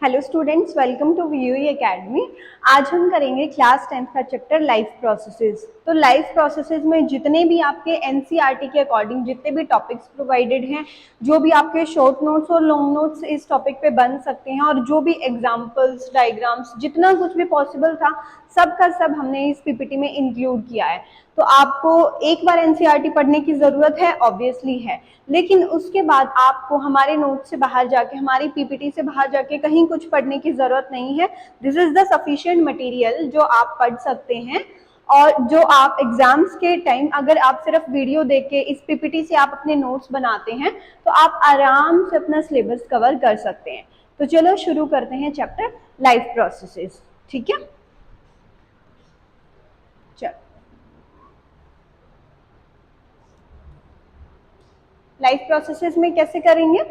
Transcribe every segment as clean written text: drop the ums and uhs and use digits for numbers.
Hello students, welcome to VUE academy. आज हम करेंगे क्लास 10th का चैप्टर लाइफ प्रोसेसेस। तो लाइफ प्रोसेसेस में जितने भी आपके एनसीईआरटी के अकॉर्डिंग जितने भी टॉपिक्स प्रोवाइडेड हैं, जो भी आपके शॉर्ट नोट्स और लॉन्ग नोट्स इस टॉपिक पे बन सकते हैं, और जो भी एग्जांपल्स, डायग्राम्स, जितना कुछ भी पॉसिबल था सब का सब हमने इस पीपीटी में इंक्लूड किया है। तो आपको एक बार एनसीईआरटी पढ़ने की जरूरत है, ऑब्वियसली है, लेकिन उसके बाद आपको हमारे नोट से बाहर जाके, हमारी पीपीटी से बाहर जाके कहीं कुछ पढ़ने की जरूरत नहीं है। This is the sufficient material जो आप पढ़ सकते हैं, और जो आप एग्जाम्स के टाइम अगर आप सिर्फ वीडियो देख के इस पीपीटी से आप अपने नोट्स बनाते हैं तो आप आराम से अपना सिलेबस कवर कर सकते हैं। तो चलो शुरू करते हैं चैप्टर लाइफ प्रोसेसेस। ठीक है, चलो लाइफ प्रोसेसेस में कैसे करेंगे,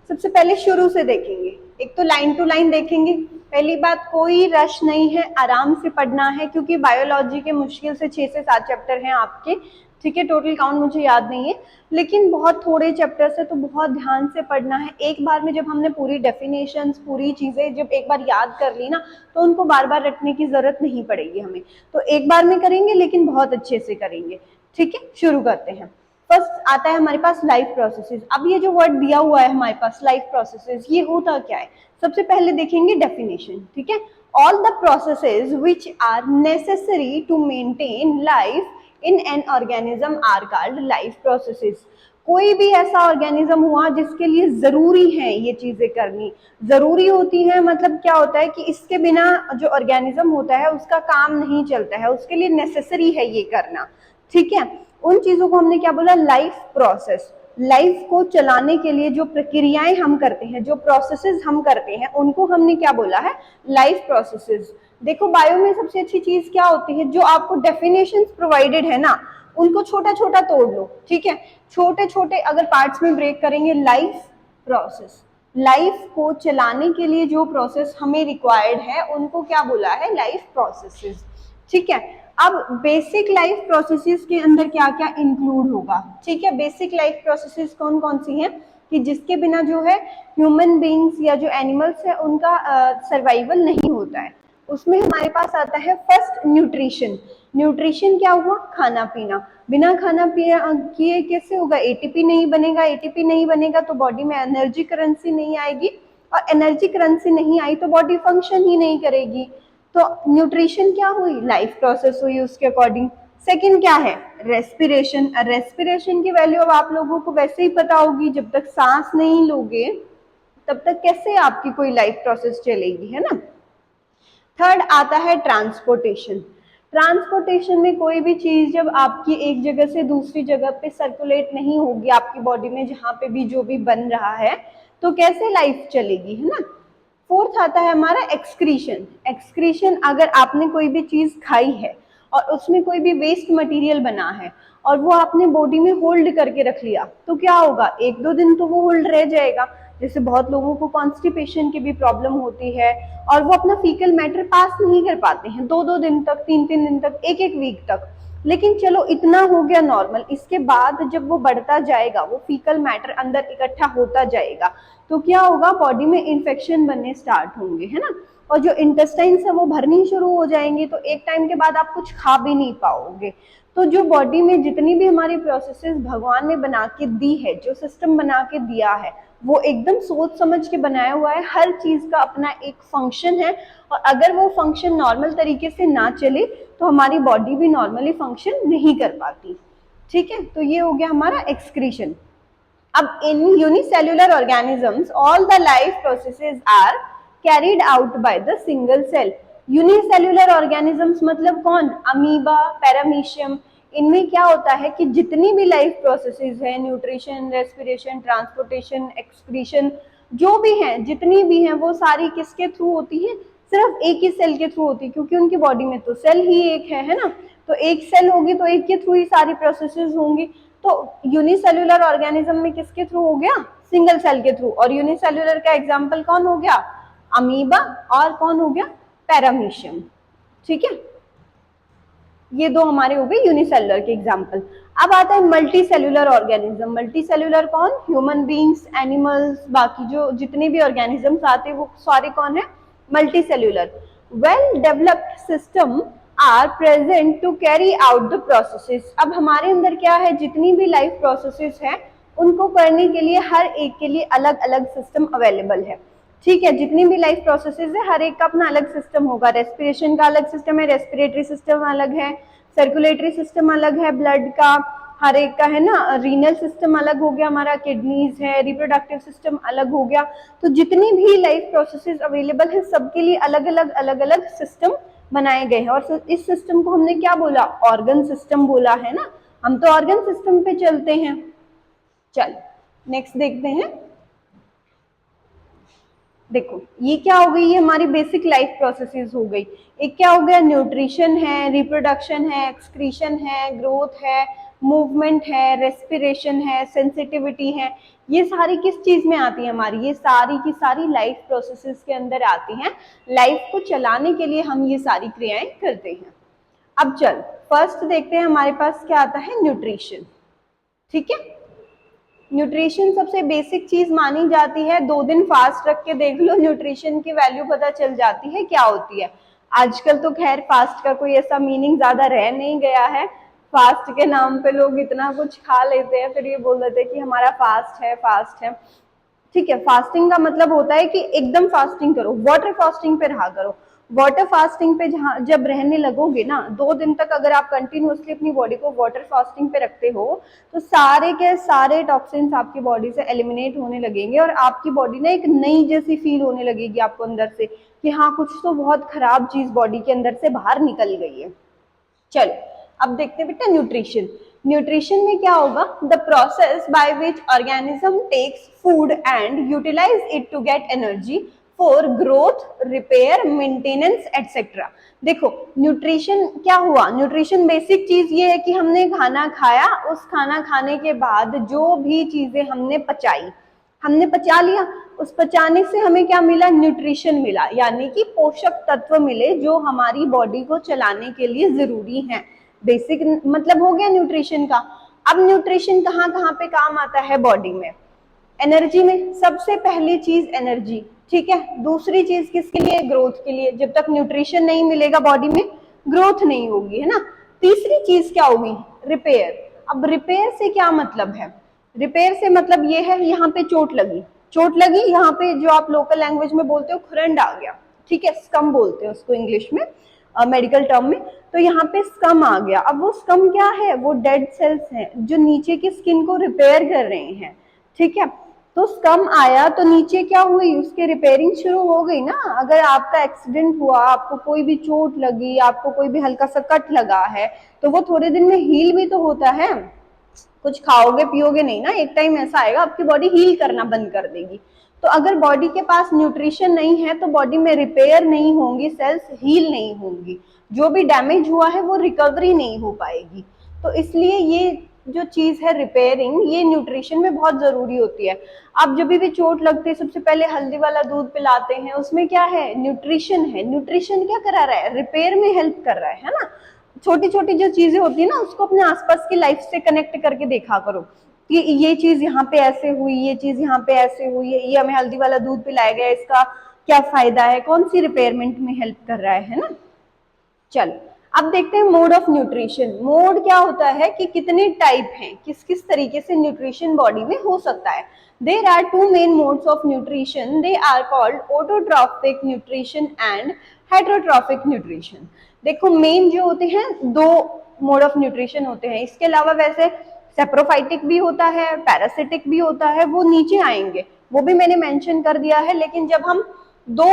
सबसे पहले शुरू से देखेंगे। एक तो लाइन टू लाइन देखेंगे। पहली बात, कोई रश नहीं है, आराम से पढ़ना है, क्योंकि बायोलॉजी के मुश्किल से 6 से 7 चैप्टर हैं आपके। ठीक है, टोटल काउंट मुझे याद नहीं है, लेकिन बहुत थोड़े चैप्टर से, तो बहुत ध्यान से पढ़ना है। एक बार में जब हमने पूरी डेफिनेशंस, पूरी चीजें जब एक बार याद कर ली ना, तो उनको बार बार रटने की जरूरत नहीं पड़ेगी हमें। तो एक बार में करेंगे, लेकिन बहुत अच्छे से करेंगे। ठीक है, शुरू करते हैं। फर्स्ट आता है हमारे पास लाइफ प्रोसेसेस। अब ये जो वर्ड दिया हुआ है हमारे पास लाइफ प्रोसेसेस, ये होता क्या है, सबसे पहले देखेंगे डेफिनेशन। ठीक है, all the processes which are necessary to maintain life in an organism are called life processes. कोई भी ऐसा ऑर्गेनिज्म हुआ जिसके लिए जरूरी है ये चीजें करनी, जरूरी होती है मतलब क्या होता है कि इसके बिना जो ऑर्गेनिज्म होता है उसका काम नहीं चलता है, उसके लिए नेसेसरी है ये करना। ठीक है, उन चीजों को हमने क्या बोला, लाइफ प्रोसेस। लाइफ को चलाने के लिए जो प्रक्रियाएं हम करते हैं, जो प्रोसेसेस हम करते हैं, उनको हमने क्या बोला है, लाइफ प्रोसेसेस। देखो बायो में सबसे अच्छी चीज क्या होती है, जो आपको डेफिनेशंस प्रोवाइडेड है ना, उनको छोटा छोटा तोड़ लो। ठीक है, छोटे छोटे अगर पार्ट्स में ब्रेक करेंगे, लाइफ प्रोसेस, लाइफ को चलाने के लिए जो प्रोसेस हमें रिक्वायर्ड है उनको क्या बोला है, लाइफ प्रोसेसेस। ठीक है, अब बेसिक लाइफ प्रोसेसेस के अंदर क्या क्या इंक्लूड होगा। ठीक है, बेसिक लाइफ प्रोसेसेस कौन कौन सी हैं कि जिसके बिना जो है ह्यूमन बीइंग्स या जो एनिमल्स है उनका सर्वाइवल नहीं होता है। उसमें हमारे पास आता है फर्स्ट न्यूट्रिशन। न्यूट्रिशन क्या हुआ, खाना पीना। बिना खाना पीना किए कैसे होगा, एटीपी नहीं बनेगा, एटीपी नहीं बनेगा तो बॉडी में एनर्जी करेंसी नहीं आएगी, और एनर्जी करेंसी नहीं आई तो बॉडी फंक्शन ही नहीं करेगी। तो न्यूट्रिशन क्या हुई, लाइफ प्रोसेस हुई उसके अकॉर्डिंग। सेकंड क्या है, रेस्पिरेशन। रेस्पिरेशन की वैल्यू अब आप लोगों को वैसे ही पता होगी, जब तक सांस नहीं लोगे तब तक कैसे आपकी कोई लाइफ प्रोसेस चलेगी, है ना। थर्ड आता है ट्रांसपोर्टेशन। ट्रांसपोर्टेशन में कोई भी चीज जब आपकी एक जगह से दूसरी जगह पे सर्कुलेट नहीं होगी आपकी बॉडी में, जहां पे भी जो भी बन रहा है, तो कैसे लाइफ चलेगी, है ना। फोर्थ आता है हमारा एक्सक्रीशन। एक्सक्रीशन, अगर आपने कोई भी चीज खाई है और उसमें कोई भी वेस्ट मटेरियल बना है और वो आपने बॉडी में होल्ड करके रख लिया, तो क्या होगा, एक दो दिन तो वो होल्ड रह जाएगा। जैसे बहुत लोगों को कॉन्स्टिपेशन की भी प्रॉब्लम होती है और वो अपना फीकल मैटर पास नहीं कर पाते हैं 2-2 दिन तक, 3-3 दिन तक, 1-1 वीक तक। लेकिन चलो इतना हो गया नॉर्मल, इसके बाद जब वो बढ़ता जाएगा, वो फीकल मैटर अंदर इकट्ठा होता जाएगा, तो क्या होगा, बॉडी में इन्फेक्शन बनने स्टार्ट होंगे, है ना। और जो इंटेस्टाइन्स है वो भरनी शुरू हो जाएंगे, तो एक टाइम के बाद आप कुछ खा भी नहीं पाओगे। तो जो बॉडी में जितनी भी हमारी प्रोसेसेस भगवान ने बना के दी है, जो सिस्टम बना के दिया है, वो एकदम सोच समझ के बनाया हुआ है। हर चीज का अपना एक फंक्शन है, और अगर वो फंक्शन नॉर्मल तरीके से ना चले तो हमारी बॉडी भी नॉर्मली फंक्शन नहीं कर पाती। ठीक है, तो ये हो गया हमारा एक्सक्रीशन। अब in unicellular organisms all the life processes are carried out by the single cell. Unicellular organisms मतलब कौन, अमीबा, पैरामीशियम। इनमें क्या होता है कि जितनी भी लाइफ प्रोसेसेस है, न्यूट्रिशन, रेस्पिरेशन, ट्रांसपोर्टेशन, एक्सक्रीशन, जो भी हैं, जितनी भी हैं, वो सारी किसके थ्रू होती है, सिर्फ एक ही सेल के थ्रू होती है, क्योंकि उनकी बॉडी में तो सेल ही एक है ना। तो एक सेल होगी तो एक के थ्रू ही सारी प्रोसेसेस होंगी। तो यूनिसेल्युलर ऑर्गेनिज्म में किसके थ्रू हो गया, सिंगल सेल के थ्रू। और यूनिसेल्युलर का एग्जांपल कौन हो गया, अमीबा, और कौन हो गया, पैरामीशियम। ठीक है, ये दो हमारे हो गए यूनिसेलुलर के एग्जाम्पल। अब आता है multi cellular organism. Multi cellular कौन? ह्यूमन बींग्स, एनिमल्स, बाकी जो जितने भी ऑर्गेनिजम्स आते हैं वो सारे कौन है? Multicellular. Well developed system are present to carry out the processes. अब हमारे अंदर क्या है, जितनी भी लाइफ प्रोसेसेस है उनको करने के लिए हर एक के लिए अलग अलग सिस्टम अवेलेबल है। ठीक है, जितनी भी लाइफ प्रोसेसेस है हर एक का अपना अलग सिस्टम होगा। रेस्पिरेशन का अलग सिस्टम है, रेस्पिरेटरी सिस्टम अलग है, सर्कुलेटरी सिस्टम अलग है, ब्लड का हर एक का है ना, रीनल सिस्टम अलग हो गया, हमारा किडनीज है, रिप्रोडक्टिव सिस्टम अलग हो गया। तो जितनी भी लाइफ प्रोसेसेस अवेलेबल है सबके लिए अलग अलग सिस्टम बनाए गए हैं। और इस सिस्टम को हमने क्या बोला? ऑर्गन सिस्टम बोला है ना। हम तो ऑर्गन सिस्टम पे चलते हैं। चल नेक्स्ट देखते हैं। देखो ये क्या हो गई, ये हमारी बेसिक लाइफ प्रोसेसेस हो गई। एक क्या हो गया? न्यूट्रिशन है, रिप्रोडक्शन है, एक्सक्रीशन है, ग्रोथ है, मूवमेंट है, रेस्पिरेशन है, सेंसिटिविटी है। ये सारी किस चीज में आती है हमारी? ये सारी की सारी लाइफ प्रोसेसेस के अंदर आती हैं। लाइफ को चलाने के लिए हम ये सारी क्रियाएं करते हैं। अब चल फर्स्ट देखते हैं हमारे पास क्या आता है, न्यूट्रिशन। ठीक है, न्यूट्रिशन सबसे बेसिक चीज मानी जाती है। 2 दिन फास्ट रख के देख लो, न्यूट्रिशन की वैल्यू पता चल जाती है क्या होती है। आजकल तो खैर फास्ट का कोई ऐसा मीनिंग ज्यादा रह नहीं गया है। फास्ट के नाम पे लोग इतना कुछ खा लेते हैं, फिर ये बोल देते हैं कि हमारा फास्ट है, फास्ट है। ठीक है, फास्टिंग का मतलब होता है कि एकदम फास्टिंग करो, वाटर फास्टिंग पे रहा करो। वाटर फास्टिंग पे जब रहने लगोगे ना 2 दिन तक, अगर आप कंटिन्यूअसली अपनी बॉडी को वाटर फास्टिंग पे रखते हो तो सारे के सारे टॉक्सिन्स आपकी बॉडी से एलिमिनेट होने लगेंगे और आपकी बॉडी ना एक नई जैसी फील होने लगेगी आपको अंदर से कि हाँ कुछ तो बहुत खराब चीज बॉडी के अंदर से बाहर निकल गई है। चलो अब देखते हैं बेटा न्यूट्रिशन। न्यूट्रिशन में क्या होगा? The process by which organism takes food and utilise it to get energy for growth, repair, maintenance etcetera. देखो न्यूट्रिशन क्या हुआ? न्यूट्रिशन बेसिक चीज ये है कि हमने खाना खाया, उस खाना खाने के बाद जो भी चीजें हमने पचाई, हमने पचा लिया, उस पचाने से हमें क्या मिला? न्यूट्रिशन मिला, यानी कि पोषक तत्व मिले जो हमारी बॉडी को चलाने के लिए जरूरी हैं। बेसिक मतलब हो गया न्यूट्रिशन का। अब न्यूट्रिशन कहाँ कहाँ पे काम आता है बॉडी में? एनर्जी में, सबसे पहली चीज एनर्जी। ठीक है, दूसरी चीज किसके लिए? ग्रोथ के लिए। जब तक न्यूट्रिशन नहीं मिलेगा बॉडी में ग्रोथ नहीं होगी, है ना। तीसरी चीज क्या होगी? रिपेयर। अब रिपेयर से क्या मतलब है? रिपेयर से मतलब ये है, यहाँ पे चोट लगी, चोट लगी, यहाँ पे जो आप लोकल लैंग्वेज में बोलते हो खुरंड आ गया, ठीक है, स्कम बोलते हैं उसको इंग्लिश में, मेडिकल टर्म में। तो यहाँ पे स्कम आ गया। अब वो स्कम क्या है? वो डेड सेल्स हैं जो नीचे की स्किन को रिपेयर कर रहे हैं। ठीक है, तो स्कम आया तो नीचे क्या हुई? उसकी रिपेयरिंग शुरू हो गई ना। अगर आपका एक्सीडेंट हुआ, आपको कोई भी चोट लगी, आपको कोई भी हल्का सा कट लगा है, तो वो थोड़े दिन में हील भी तो होता है। कुछ खाओगे पियोगे नहीं ना, एक टाइम ऐसा आएगा आपकी बॉडी हील करना बंद कर देगी। तो अगर बॉडी के पास न्यूट्रिशन नहीं है तो बॉडी में रिपेयर नहीं होंगी, सेल्स हील नहीं होंगी, जो भी डैमेज हुआ है वो रिकवरी नहीं हो पाएगी। तो इसलिए ये जो चीज है रिपेयरिंग, ये न्यूट्रिशन में बहुत जरूरी होती है। आप जब भी चोट लगती है सबसे पहले हल्दी वाला दूध पिलाते हैं, उसमें क्या है? न्यूट्रिशन है। न्यूट्रिशन क्या करा रहा है? रिपेयर में हेल्प कर रहा है ना। छोटी छोटी जो चीजें होती है ना उसको अपने आसपास की लाइफ से कनेक्ट करके देखा करो कि ये चीज यहाँ पे ऐसे हुई, ये चीज यहाँ पे ऐसे हुई है, ये हमें हल्दी वाला दूध पिलाया गया, इसका क्या फायदा है, कौन सी रिपेयरमेंट में हेल्प कर रहा है ना। चल अब देखते हैं मोड ऑफ न्यूट्रिशन। मोड क्या होता है कि कितने टाइप हैं, किस किस तरीके से न्यूट्रिशन बॉडी में हो सकता है। There are 2 main modes of nutrition, they are called autotrophic nutrition and heterotrophic nutrition. देखो मेन जो होते हैं 2 मोड ऑफ न्यूट्रिशन होते हैं। इसके अलावा वैसे सेप्रोफाइटिक भी होता है, पैरासिटिक भी होता है, वो नीचे आएंगे, वो भी मैंने मेंशन कर दिया है। लेकिन जब हम 2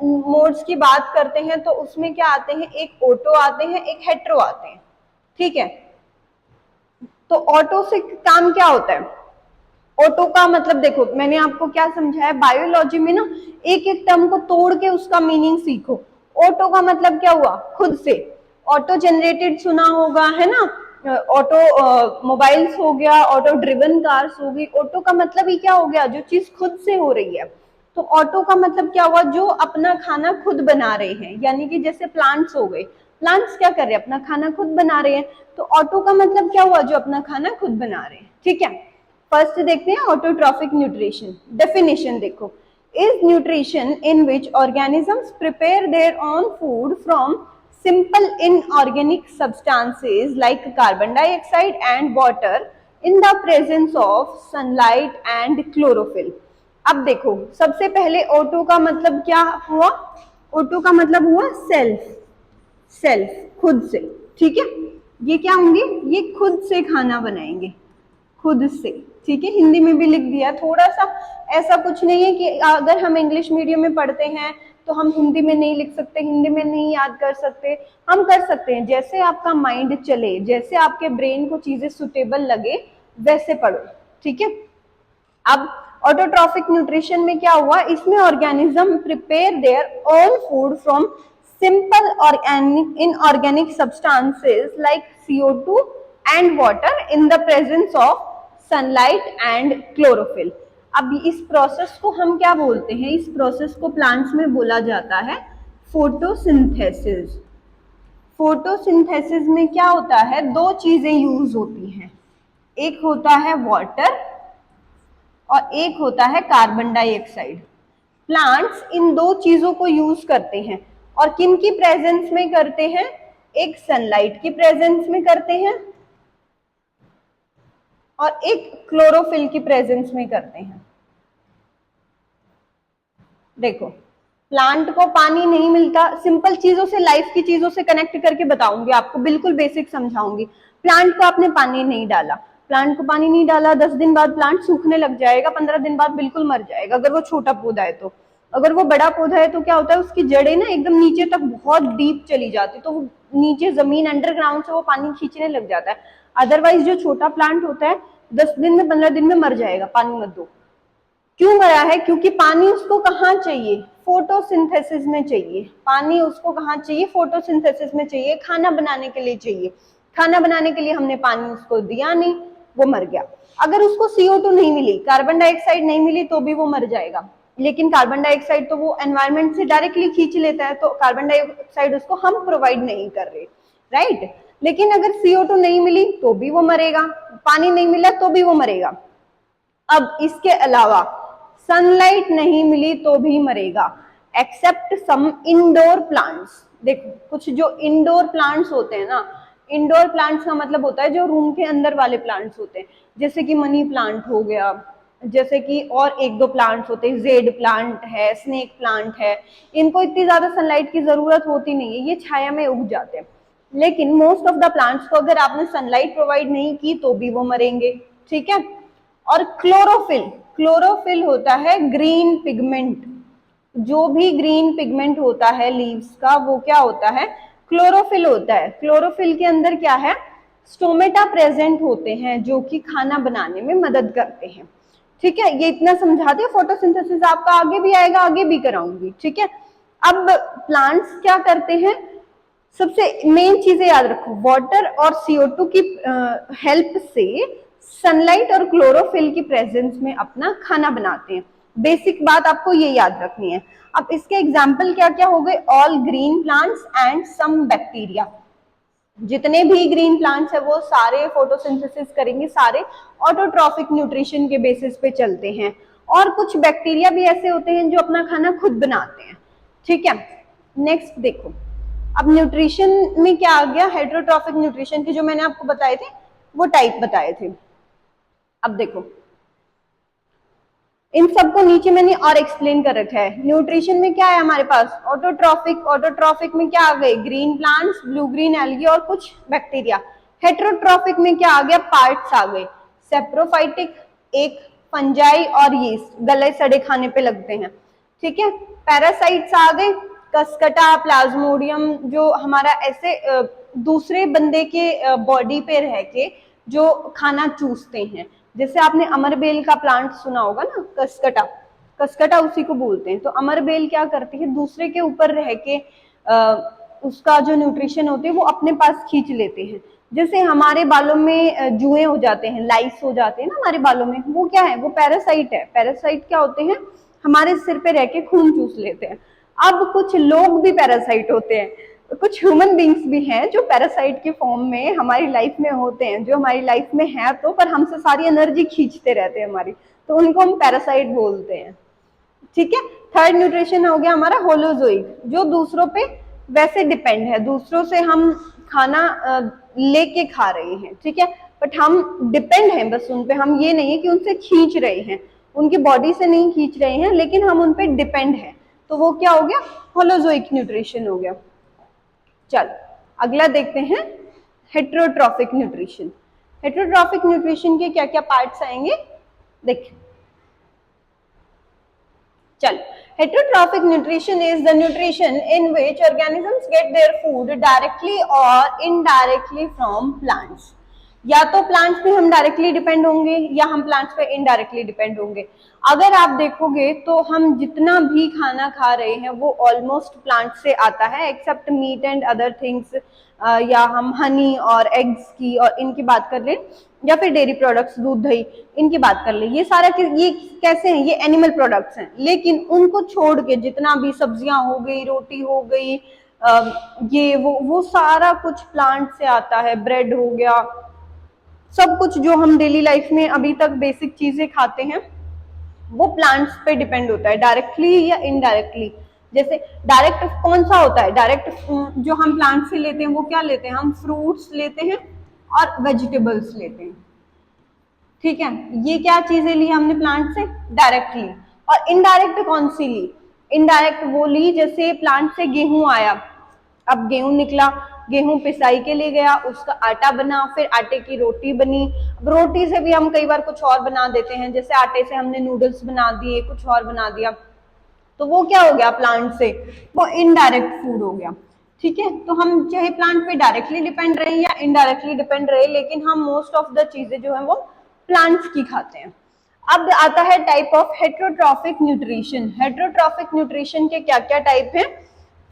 मोड्स की बात करते हैं तो उसमें क्या आते हैं? एक ऑटो आते हैं, एक हेट्रो आते हैं। ठीक है, तो ऑटो से काम क्या होता है? ऑटो का मतलब देखो मैंने आपको क्या समझाया, बायोलॉजी में ना एक एक टर्म को तोड़ के उसका मीनिंग सीखो। ऑटो का मतलब क्या हुआ? खुद से। ऑटो जनरेटेड सुना होगा, है ना, ऑटो मोबाइल्स हो गया, ऑटो ड्रिवन कार्स हो गई। ऑटो का मतलब ही क्या हो गया? जो चीज खुद से हो रही है। तो ऑटो का मतलब क्या हुआ? जो अपना खाना खुद बना रहे हैं, यानी कि जैसे प्लांट्स हो गए, प्लांट्स क्या कर रहे हैं, अपना खाना खुद बना रहे हैं। तो ऑटो का मतलब क्या हुआ, जो अपना खाना खुद बना रहे हैं। ठीक है, फर्स्ट देखते हैं ऑटोट्रॉफिक न्यूट्रिशन। डेफिनेशन देखो, is nutrition in which organisms prepare their own food from simple inorganic substances like carbon dioxide and water in the presence of sunlight and chlorophyll। अब देखो, सबसे पहले ऑटो का मतलब क्या हुआ, ऑटो का मतलब हुआ सेल्फ, सेल्फ खुद से। ठीक है, ये क्या होंगे, ये खुद से खाना बनाएंगे, खुद से। ठीक है, हिंदी में भी लिख दिया थोड़ा सा, ऐसा कुछ नहीं है कि अगर हम इंग्लिश मीडियम में पढ़ते हैं तो हम हिंदी में नहीं लिख सकते, हिंदी में नहीं याद कर सकते, हम कर सकते हैं। जैसे आपका माइंड चले, जैसे आपके ब्रेन को चीजें सुटेबल लगे, वैसे पढ़ो। ठीक है, अब ऑटोट्रॉफिक न्यूट्रिशन में क्या हुआ, इसमें organism prepare their own food from simple organic inorganic substances like CO2 and water in the presence of sunlight and chlorophyll. अब इस प्रोसेस को हम क्या बोलते हैं, इस प्रोसेस को प्लांट्स में बोला जाता है फोटोसिंथेसिस। फोटोसिंथेसिस में क्या होता है, दो चीजें यूज होती हैं, एक होता है वाटर और एक होता है कार्बन डाइऑक्साइड। प्लांट्स इन दो चीजों को यूज करते हैं, और किन की प्रेजेंस में करते हैं, एक सनलाइट की प्रेजेंस में करते हैं और एक क्लोरोफिल की प्रेजेंस में करते हैं। देखो, प्लांट को पानी नहीं मिलता, सिंपल चीजों से, लाइफ की चीजों से कनेक्ट करके बताऊंगी आपको, बिल्कुल बेसिक समझाऊंगी। प्लांट को आपने पानी नहीं डाला, प्लांट को पानी नहीं डाला, 10 दिन बाद प्लांट सूखने लग जाएगा, 15 दिन बाद बिल्कुल मर जाएगा अगर वो छोटा पौधा है तो। अगर वो बड़ा पौधा है तो क्या होता है, उसकी जड़ें ना एकदम नीचे तक बहुत डीप चली जाती, तो वो नीचे जमीन अंडरग्राउंड से वो पानी खींचने लग जाता है। अदरवाइज जो छोटा प्लांट होता है 10 दिन में 15 दिन में मर जाएगा, पानी मत दो। क्यों मरा है, क्योंकि पानी उसको कहाँ चाहिए, फोटोसिंथेसिस में चाहिए। पानी उसको कहाँ चाहिए, फोटोसिंथेसिस में चाहिए, खाना बनाने के लिए चाहिए। खाना बनाने के लिए हमने पानी उसको दिया नहीं, वो मर गया। अगर उसको CO2 नहीं मिली, कार्बन डाइऑक्साइड नहीं मिली, तो भी वो मर जाएगा। लेकिन कार्बन डाइऑक्साइड तो वो एनवायरमेंट से डायरेक्टली खींच लेता है, तो कार्बन डाइऑक्साइड उसको हम प्रोवाइड नहीं कर रहे, राइट। लेकिन अगर CO2 नहीं मिली तो भी वो मरेगा, पानी नहीं मिला तो भी वो मरेगा। अब इसके अलावा सनलाइट नहीं मिली तो भी मरेगा, एक्सेप्ट सम इंडोर प्लांट्स। देखो, कुछ जो इंडोर प्लांट्स होते हैं ना, इंडोर प्लांट्स का मतलब होता है जो रूम के अंदर वाले प्लांट्स होते हैं, जैसे कि मनी प्लांट हो गया, जैसे कि और एक दो प्लांट्स होते हैं, जेड प्लांट है, स्नेक प्लांट है। इनको इतनी ज्यादा सनलाइट की जरूरत होती नहीं है, ये छाया में उग जाते हैं। लेकिन मोस्ट ऑफ द प्लांट्स को अगर आपने सनलाइट प्रोवाइड नहीं की तो भी वो मरेंगे। ठीक है, और क्लोरोफिल, क्लोरोफिल होता है ग्रीन पिगमेंट। जो भी ग्रीन पिगमेंट होता है लीव्स का, वो क्या होता है, क्लोरोफिल होता है। क्लोरोफिल के अंदर क्या है, स्टोमेटा प्रेजेंट होते हैं, जो कि खाना बनाने में मदद करते हैं। ठीक है, ये इतना समझा दिया। फोटोसिंथेसिस आपका आगे भी आएगा, आगे भी कराऊंगी। ठीक है, अब प्लांट्स क्या करते हैं, सबसे मेन चीजें याद रखो, वाटर और CO2 की हेल्प से सनलाइट और क्लोरोफिल की प्रेजेंस में अपना खाना बनाते हैं। बेसिक बात आपको ये याद रखनी है। अब इसके एग्जाम्पल क्या क्या हो गए, all green plants and some bacteria. जितने भी ग्रीन प्लांट्स है वो सारे फोटोसिंथेसिस करेंगे, सारे ऑटोट्रॉफिक न्यूट्रिशन के बेसिस पे चलते हैं। और कुछ बैक्टीरिया भी ऐसे होते हैं जो अपना खाना खुद बनाते हैं। ठीक है, नेक्स्ट देखो, अब न्यूट्रिशन में क्या आ गया, हेटेरोट्रॉफिक न्यूट्रिशन के जो मैंने आपको बताए थे वो टाइप बताए थे। अब देखो, इन सबको नीचे मैंने और एक्सप्लेन कर रखा है। न्यूट्रिशन में क्या है हमारे पास, ऑटोट्रॉफिक। ऑटोट्रॉफिक में क्या आ गए, green plants, blue green algae और कुछ बैक्टीरिया। हेटेरोट्रॉफिक में क्या आ गया, पार्ट्स आ गए, सेप्रोफाइटिक, एक फंजाई और यीस्ट, गले सड़े खाने पे लगते हैं। ठीक है, पैरासाइट्स आ गए, कसकटा, प्लाज्मोडियम, जो हमारा ऐसे दूसरे बंदे के बॉडी पे रह के जो खाना चूसते हैं। जैसे आपने अमरबेल का प्लांट सुना होगा ना, कसकटा, कसकटा उसी को बोलते हैं। तो अमरबेल क्या करती है, दूसरे के ऊपर रह के उसका जो न्यूट्रिशन होते हैं वो अपने पास खींच लेते हैं। जैसे हमारे बालों में जुएं हो जाते हैं, लाइस हो जाते हैं ना हमारे बालों में, वो क्या है, वो पैरासाइट है। पैरासाइट क्या होते हैं, हमारे सिर पे रह के खून चूस लेते हैं। अब कुछ लोग भी पैरासाइट होते हैं, कुछ ह्यूमन बींग्स भी हैं जो पैरासाइट के फॉर्म में हमारी लाइफ में होते हैं, जो हमारी लाइफ में है तो पर हमसे सारी एनर्जी खींचते रहते हैं हमारी, तो उनको हम पैरासाइट बोलते हैं। ठीक है। थर्ड न्यूट्रिशन हो गया हमारा होलोजोइक, जो दूसरों पे वैसे डिपेंड है, दूसरों से हम खाना लेके खा रहे हैं, ठीक है, बट हम डिपेंड हैं बस उन पे, हम ये नहीं है कि उनसे खींच रहे हैं, उनकी बॉडी से नहीं खींच रहे हैं, लेकिन हम उन पे डिपेंड हैं, तो वो क्या हो गया, होलोजोइक न्यूट्रिशन हो गया। चल अगला देखते हैं हेट्रोट्रॉफिक न्यूट्रिशन। हेट्रोट्रॉफिक न्यूट्रिशन के क्या क्या पार्ट्स आएंगे देख। चल, heterotrophic nutrition is the nutrition in which organisms get their food directly or indirectly from plants। या तो प्लांट्स पे हम डायरेक्टली डिपेंड होंगे या हम प्लांट्स पे इनडायरेक्टली डिपेंड होंगे। अगर आप देखोगे तो हम जितना भी खाना खा रहे हैं वो ऑलमोस्ट प्लांट से आता है, except meat and other things, या हम हनी और एग्स की और इनकी बात कर लें, या फिर डेयरी प्रोडक्ट्स, दूध दही, इनकी बात कर ले, ये सारा ये कैसे हैं, ये एनिमल प्रोडक्ट्स हैं, लेकिन उनको छोड़ के जितना भी सब्जियां हो गई, रोटी हो गई, ये वो सारा कुछ प्लांट से आता है। ब्रेड हो गया, सब कुछ जो हम डेली लाइफ में अभी तक बेसिक चीजें खाते हैं वो प्लांट्स पे डिपेंड होता है, डायरेक्टली या इनडायरेक्टली। जैसे डायरेक्ट कौन सा होता है, डायरेक्ट जो हम प्लांट से लेते हैं वो क्या लेते हैं, हम फ्रूट्स लेते हैं और वेजिटेबल्स लेते हैं, ठीक है, ये क्या चीजें ली हमने प्लांट से, डायरेक्टली। और इनडायरेक्ट कौन सी ली, इनडायरेक्ट वो ली जैसे प्लांट से गेहूं आया, अब गेहूं निकला, गेहूं पिसाई के लिए गया, उसका आटा बना, फिर आटे की रोटी बनी। अब रोटी से भी हम कई बार कुछ और बना देते हैं, जैसे आटे से हमने नूडल्स बना दिए, कुछ और बना दिया, तो वो क्या हो गया, प्लांट से वो इनडायरेक्ट फूड हो गया, ठीक है। तो हम चाहे प्लांट पे डायरेक्टली डिपेंड रहे या इनडायरेक्टली डिपेंड रहे, लेकिन हम मोस्ट ऑफ द चीजें जो है वो प्लांट्स की खाते हैं। अब आता है type of heterotrophic nutrition. Heterotrophic nutrition के क्या क्या टाइप हैं,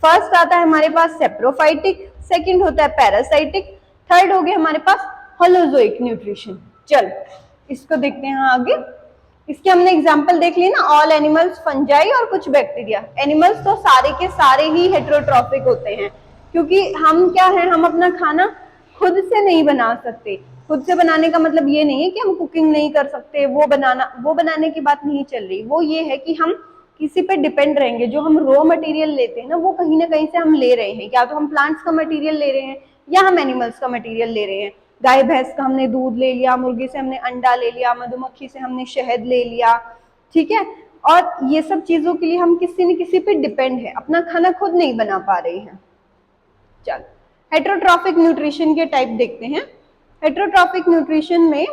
फर्स्ट आता है हमारे पास सेप्रोफाइटिक, सेकंड होता है पैरासाइटिक, थर्ड हो गया हमारे पास होलोजोइक न्यूट्रिशन। चल इसको देखते हैं आगे। इसके हमने एग्जांपल देख लिए ना, ऑल एनिमल्स, फंजाई और कुछ बैक्टीरिया। एनिमल्स तो सारे के सारे ही हेट्रोट्रॉफिक होते हैं, क्योंकि हम क्या है, हम अपना खाना खुद से नहीं बना सकते। खुद से बनाने का मतलब ये नहीं है कि हम कुकिंग नहीं कर सकते, वो बनाने की बात नहीं चल रही, वो ये है कि हम किसी पे डिपेंड रहेंगे। जो हम रॉ मटेरियल लेते हैं ना, वो कहीं ना कहीं से हम ले रहे हैं, या तो हम प्लांट्स का मटेरियल ले रहे हैं या हम एनिमल्स का मटेरियल ले रहे हैं। गाय भैंस का हमने दूध ले लिया, मुर्गी से हमने अंडा ले लिया, मधुमक्खी से हमने शहद ले लिया, ठीक है। और ये सब चीजों के लिए हम किसी न किसी पे डिपेंड है, अपना खाना खुद नहीं बना पा रहे हैं। चल हेट्रोट्रॉफिक न्यूट्रिशन के टाइप देखते हैं। हेट्रोट्रॉफिक न्यूट्रिशन में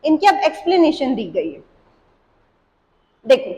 इनकी अब एक्सप्लेनेशन दी गई है। देखो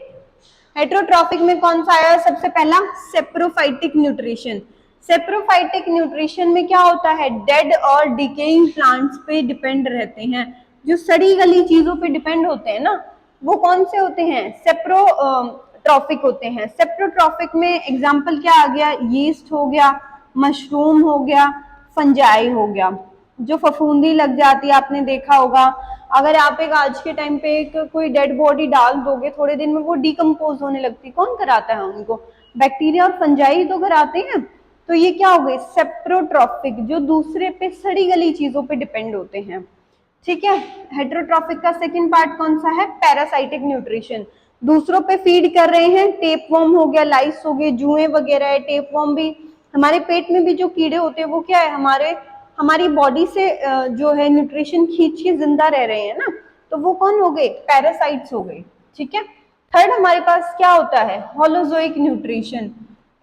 हेट्रोट्रॉफिक में कौन सा आया, सबसे पहला सेप्रोफाइटिक न्यूट्रिशन। सेप्रोफाइटिक न्यूट्रिशन में क्या होता है, डेड और डिकेइंग प्लांट्स पे डिपेंड रहते हैं। जो सड़ी गली चीजों पे डिपेंड होते हैं ना, वो कौन से होते हैं, सेप्रोट्रॉफिक होते हैं। सेप्रोट्रॉफिक में एग्जांपल क्या आ गया, यीस्ट हो गया, मशरूम हो गया, फंजाई हो गया। जो फफूंदी लग जाती है, आपने देखा होगा, अगर आप एक आज के टाइम पे एक कोई डेड बॉडी डाल दोगे, थोड़े दिन में वो डिकम्पोज होने लगती, कौन कराता है उनको, बैक्टीरिया और फंजाई तो कराते हैं। तो ये क्या हो गए, सेप्रोट्रॉफिक, जो दूसरे पे सड़ी गली चीजों पे डिपेंड होते हैं, ठीक है। हेट्रोट्रॉफिक का सेकंड पार्ट कौन सा है, पैरासाइटिक न्यूट्रिशन। दूसरों पे फीड कर रहे हैं, टेपवर्म हो गया, लाइस हो गए, जुएं वगैरह है। टेपवर्म भी, हमारे पेट में भी जो कीड़े होते हैं वो क्या है, हमारी बॉडी से जो है न्यूट्रिशन खींच के जिंदा रह रहे हैं ना, तो वो कौन हो गए, पैरासाइट्स हो गए, ठीक है। थर्ड हमारे पास क्या होता है, holozoic nutrition.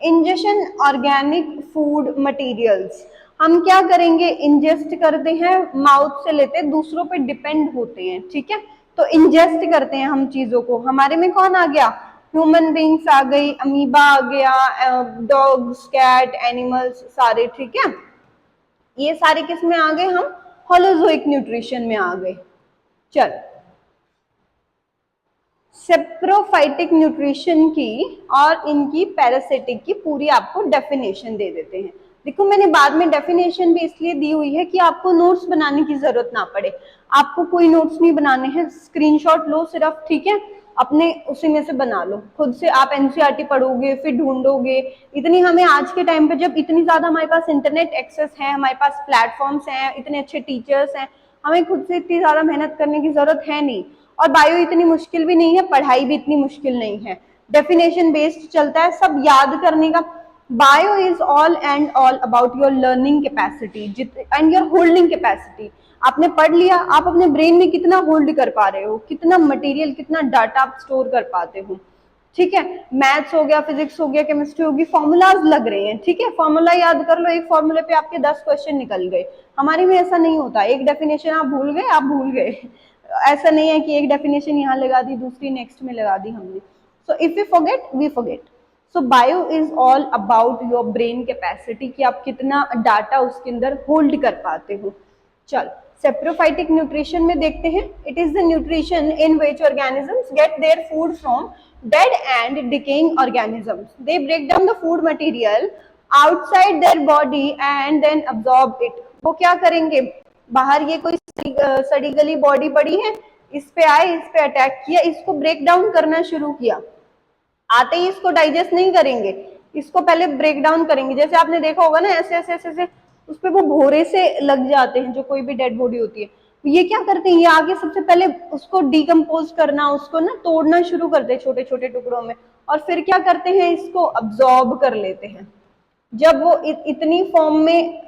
Ingestion organic food materials, हम क्या करेंगे, इंजेस्ट करते हैं, माउथ से लेते हैं, दूसरों पे डिपेंड होते हैं, ठीक है। तो इंजेस्ट करते हैं हम चीजों को, हमारे में कौन आ गया, ह्यूमन बींग्स आ गई, अमीबा आ गया, डॉग्स, कैट, एनिमल्स सारे, ठीक है। ये सारे किस में आ गए, हम होलोजोइक न्यूट्रिशन में आ गए। चल सेप्रोफाइटिक न्यूट्रिशन की और इनकी पैरासिटिक की पूरी आपको डेफिनेशन दे देते हैं। देखो मैंने बाद में डेफिनेशन भी इसलिए दी हुई है कि आपको नोट्स बनाने की जरूरत ना पड़े। आपको कोई नोट्स नहीं बनाने हैं, स्क्रीनशॉट लो सिर्फ, ठीक है, अपने उसी में से बना लो, खुद से आप एनसीईआरटी पढ़ोगे फिर ढूंढोगे। इतनी हमें आज के टाइम पे जब इतनी ज्यादा हमारे पास इंटरनेट एक्सेस है, हमारे पास प्लेटफॉर्म्स हैं, इतने अच्छे टीचर्स हैं, हमें खुद से इतनी ज्यादा मेहनत करने की जरूरत है नहीं। और बायो इतनी मुश्किल भी नहीं है, पढ़ाई भी इतनी मुश्किल नहीं है, डेफिनेशन बेस्ड चलता है, सब याद करने का। Bio is all and all about your learning capacity and your holding capacity. आपने पढ़ लिया, आप अपने ब्रेन में कितना होल्ड कर पा रहे हो, कितना मटेरियल, कितना डाटा आप स्टोर कर पाते हो। ठीक है, मैथ्स हो गया, फिजिक्स हो गया, केमिस्ट्री होगी, फॉर्मूलाज लग रहे हैं, ठीक है, फॉर्मूला याद कर लो, एक फॉर्मूले पे आपके 10 क्वेश्चन निकल गए। हमारे में ऐसा नहीं होता, एक डेफिनेशन आप भूल गए, आप भूल गए। ऐसा नहीं है कि एक डेफिनेशन यहाँ लगा दी, दूसरी नेक्स्ट में लगा दी हमने। So if we forget we forget. So bio is all about your brain capacity, कि आप कितना डाटा उसके अंदर होल्ड कर पाते हो। चल, सेप्रोफाइटिक न्यूट्रिशन में देखते हैं। It is the nutrition in which organisms get their food from dead and decaying organisms. They break down the food material outside their body and then absorb it. वो क्या करेंगे, बाहर ये कोई सड़ी गली बॉडी पड़ी है, इस पे आए, इस पे अटैक किया, इसको ब्रेक डाउन करना शुरू किया। आते ही इसको डाइजेस्ट नहीं करेंगे, इसको पहले ब्रेक डाउन करेंगे। जैसे आपने देखा होगा ना, ऐसे ऐसे ऐसे ऐसे उस पे वो भोरे से लग जाते हैं, जो कोई भी डेड बॉडी होती है। ये क्या करते हैं, ये आगे सबसे पहले उसको डिकम्पोज करना, उसको ना तोड़ना शुरू करते हैं छोटे छोटे टुकड़ों में, और फिर क्या करते हैं, इसको अब्सॉर्ब कर लेते हैं। जब वो इतनी फॉर्म में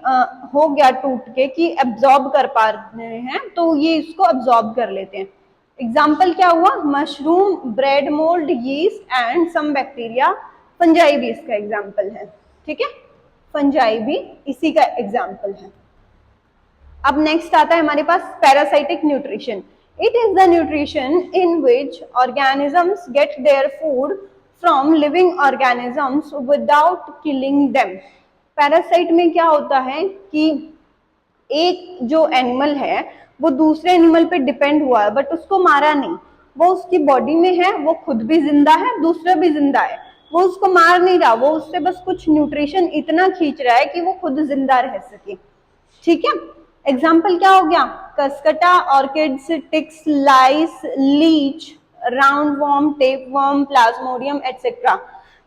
हो गया टूट के कि अब्सॉर्ब कर पा रहे हैं, तो ये इसको अब्सॉर्ब कर लेते हैं। एग्जाम्पल क्या हुआ, mushroom, bread mould, yeast and some bacteria. Fungi भी इसका एग्जाम्पल है, ठीक है, फंजाई भी इसी का एग्जाम्पल है। अब नेक्स्ट आता है हमारे पास parasitic nutrition. It is the nutrition in which organisms get their food from living organisms without killing them. Parasite में क्या होता है कि एक जो एनिमल है वो दूसरे एनिमल पे डिपेंड हुआ है, बट उसको मारा नहीं, वो उसकी बॉडी में है, वो खुद भी जिंदा है, दूसरा भी जिंदा है, वो उसको मार नहीं रहा, वो उससे बस कुछ न्यूट्रिशन इतना खींच रहा है कि वो खुद जिंदा रह सके। ठीक है, एग्जाम्पल क्या हो गया, cuscuta, orchids, ticks, lice, leech, round worm, tape worm, plasmodium etcetera.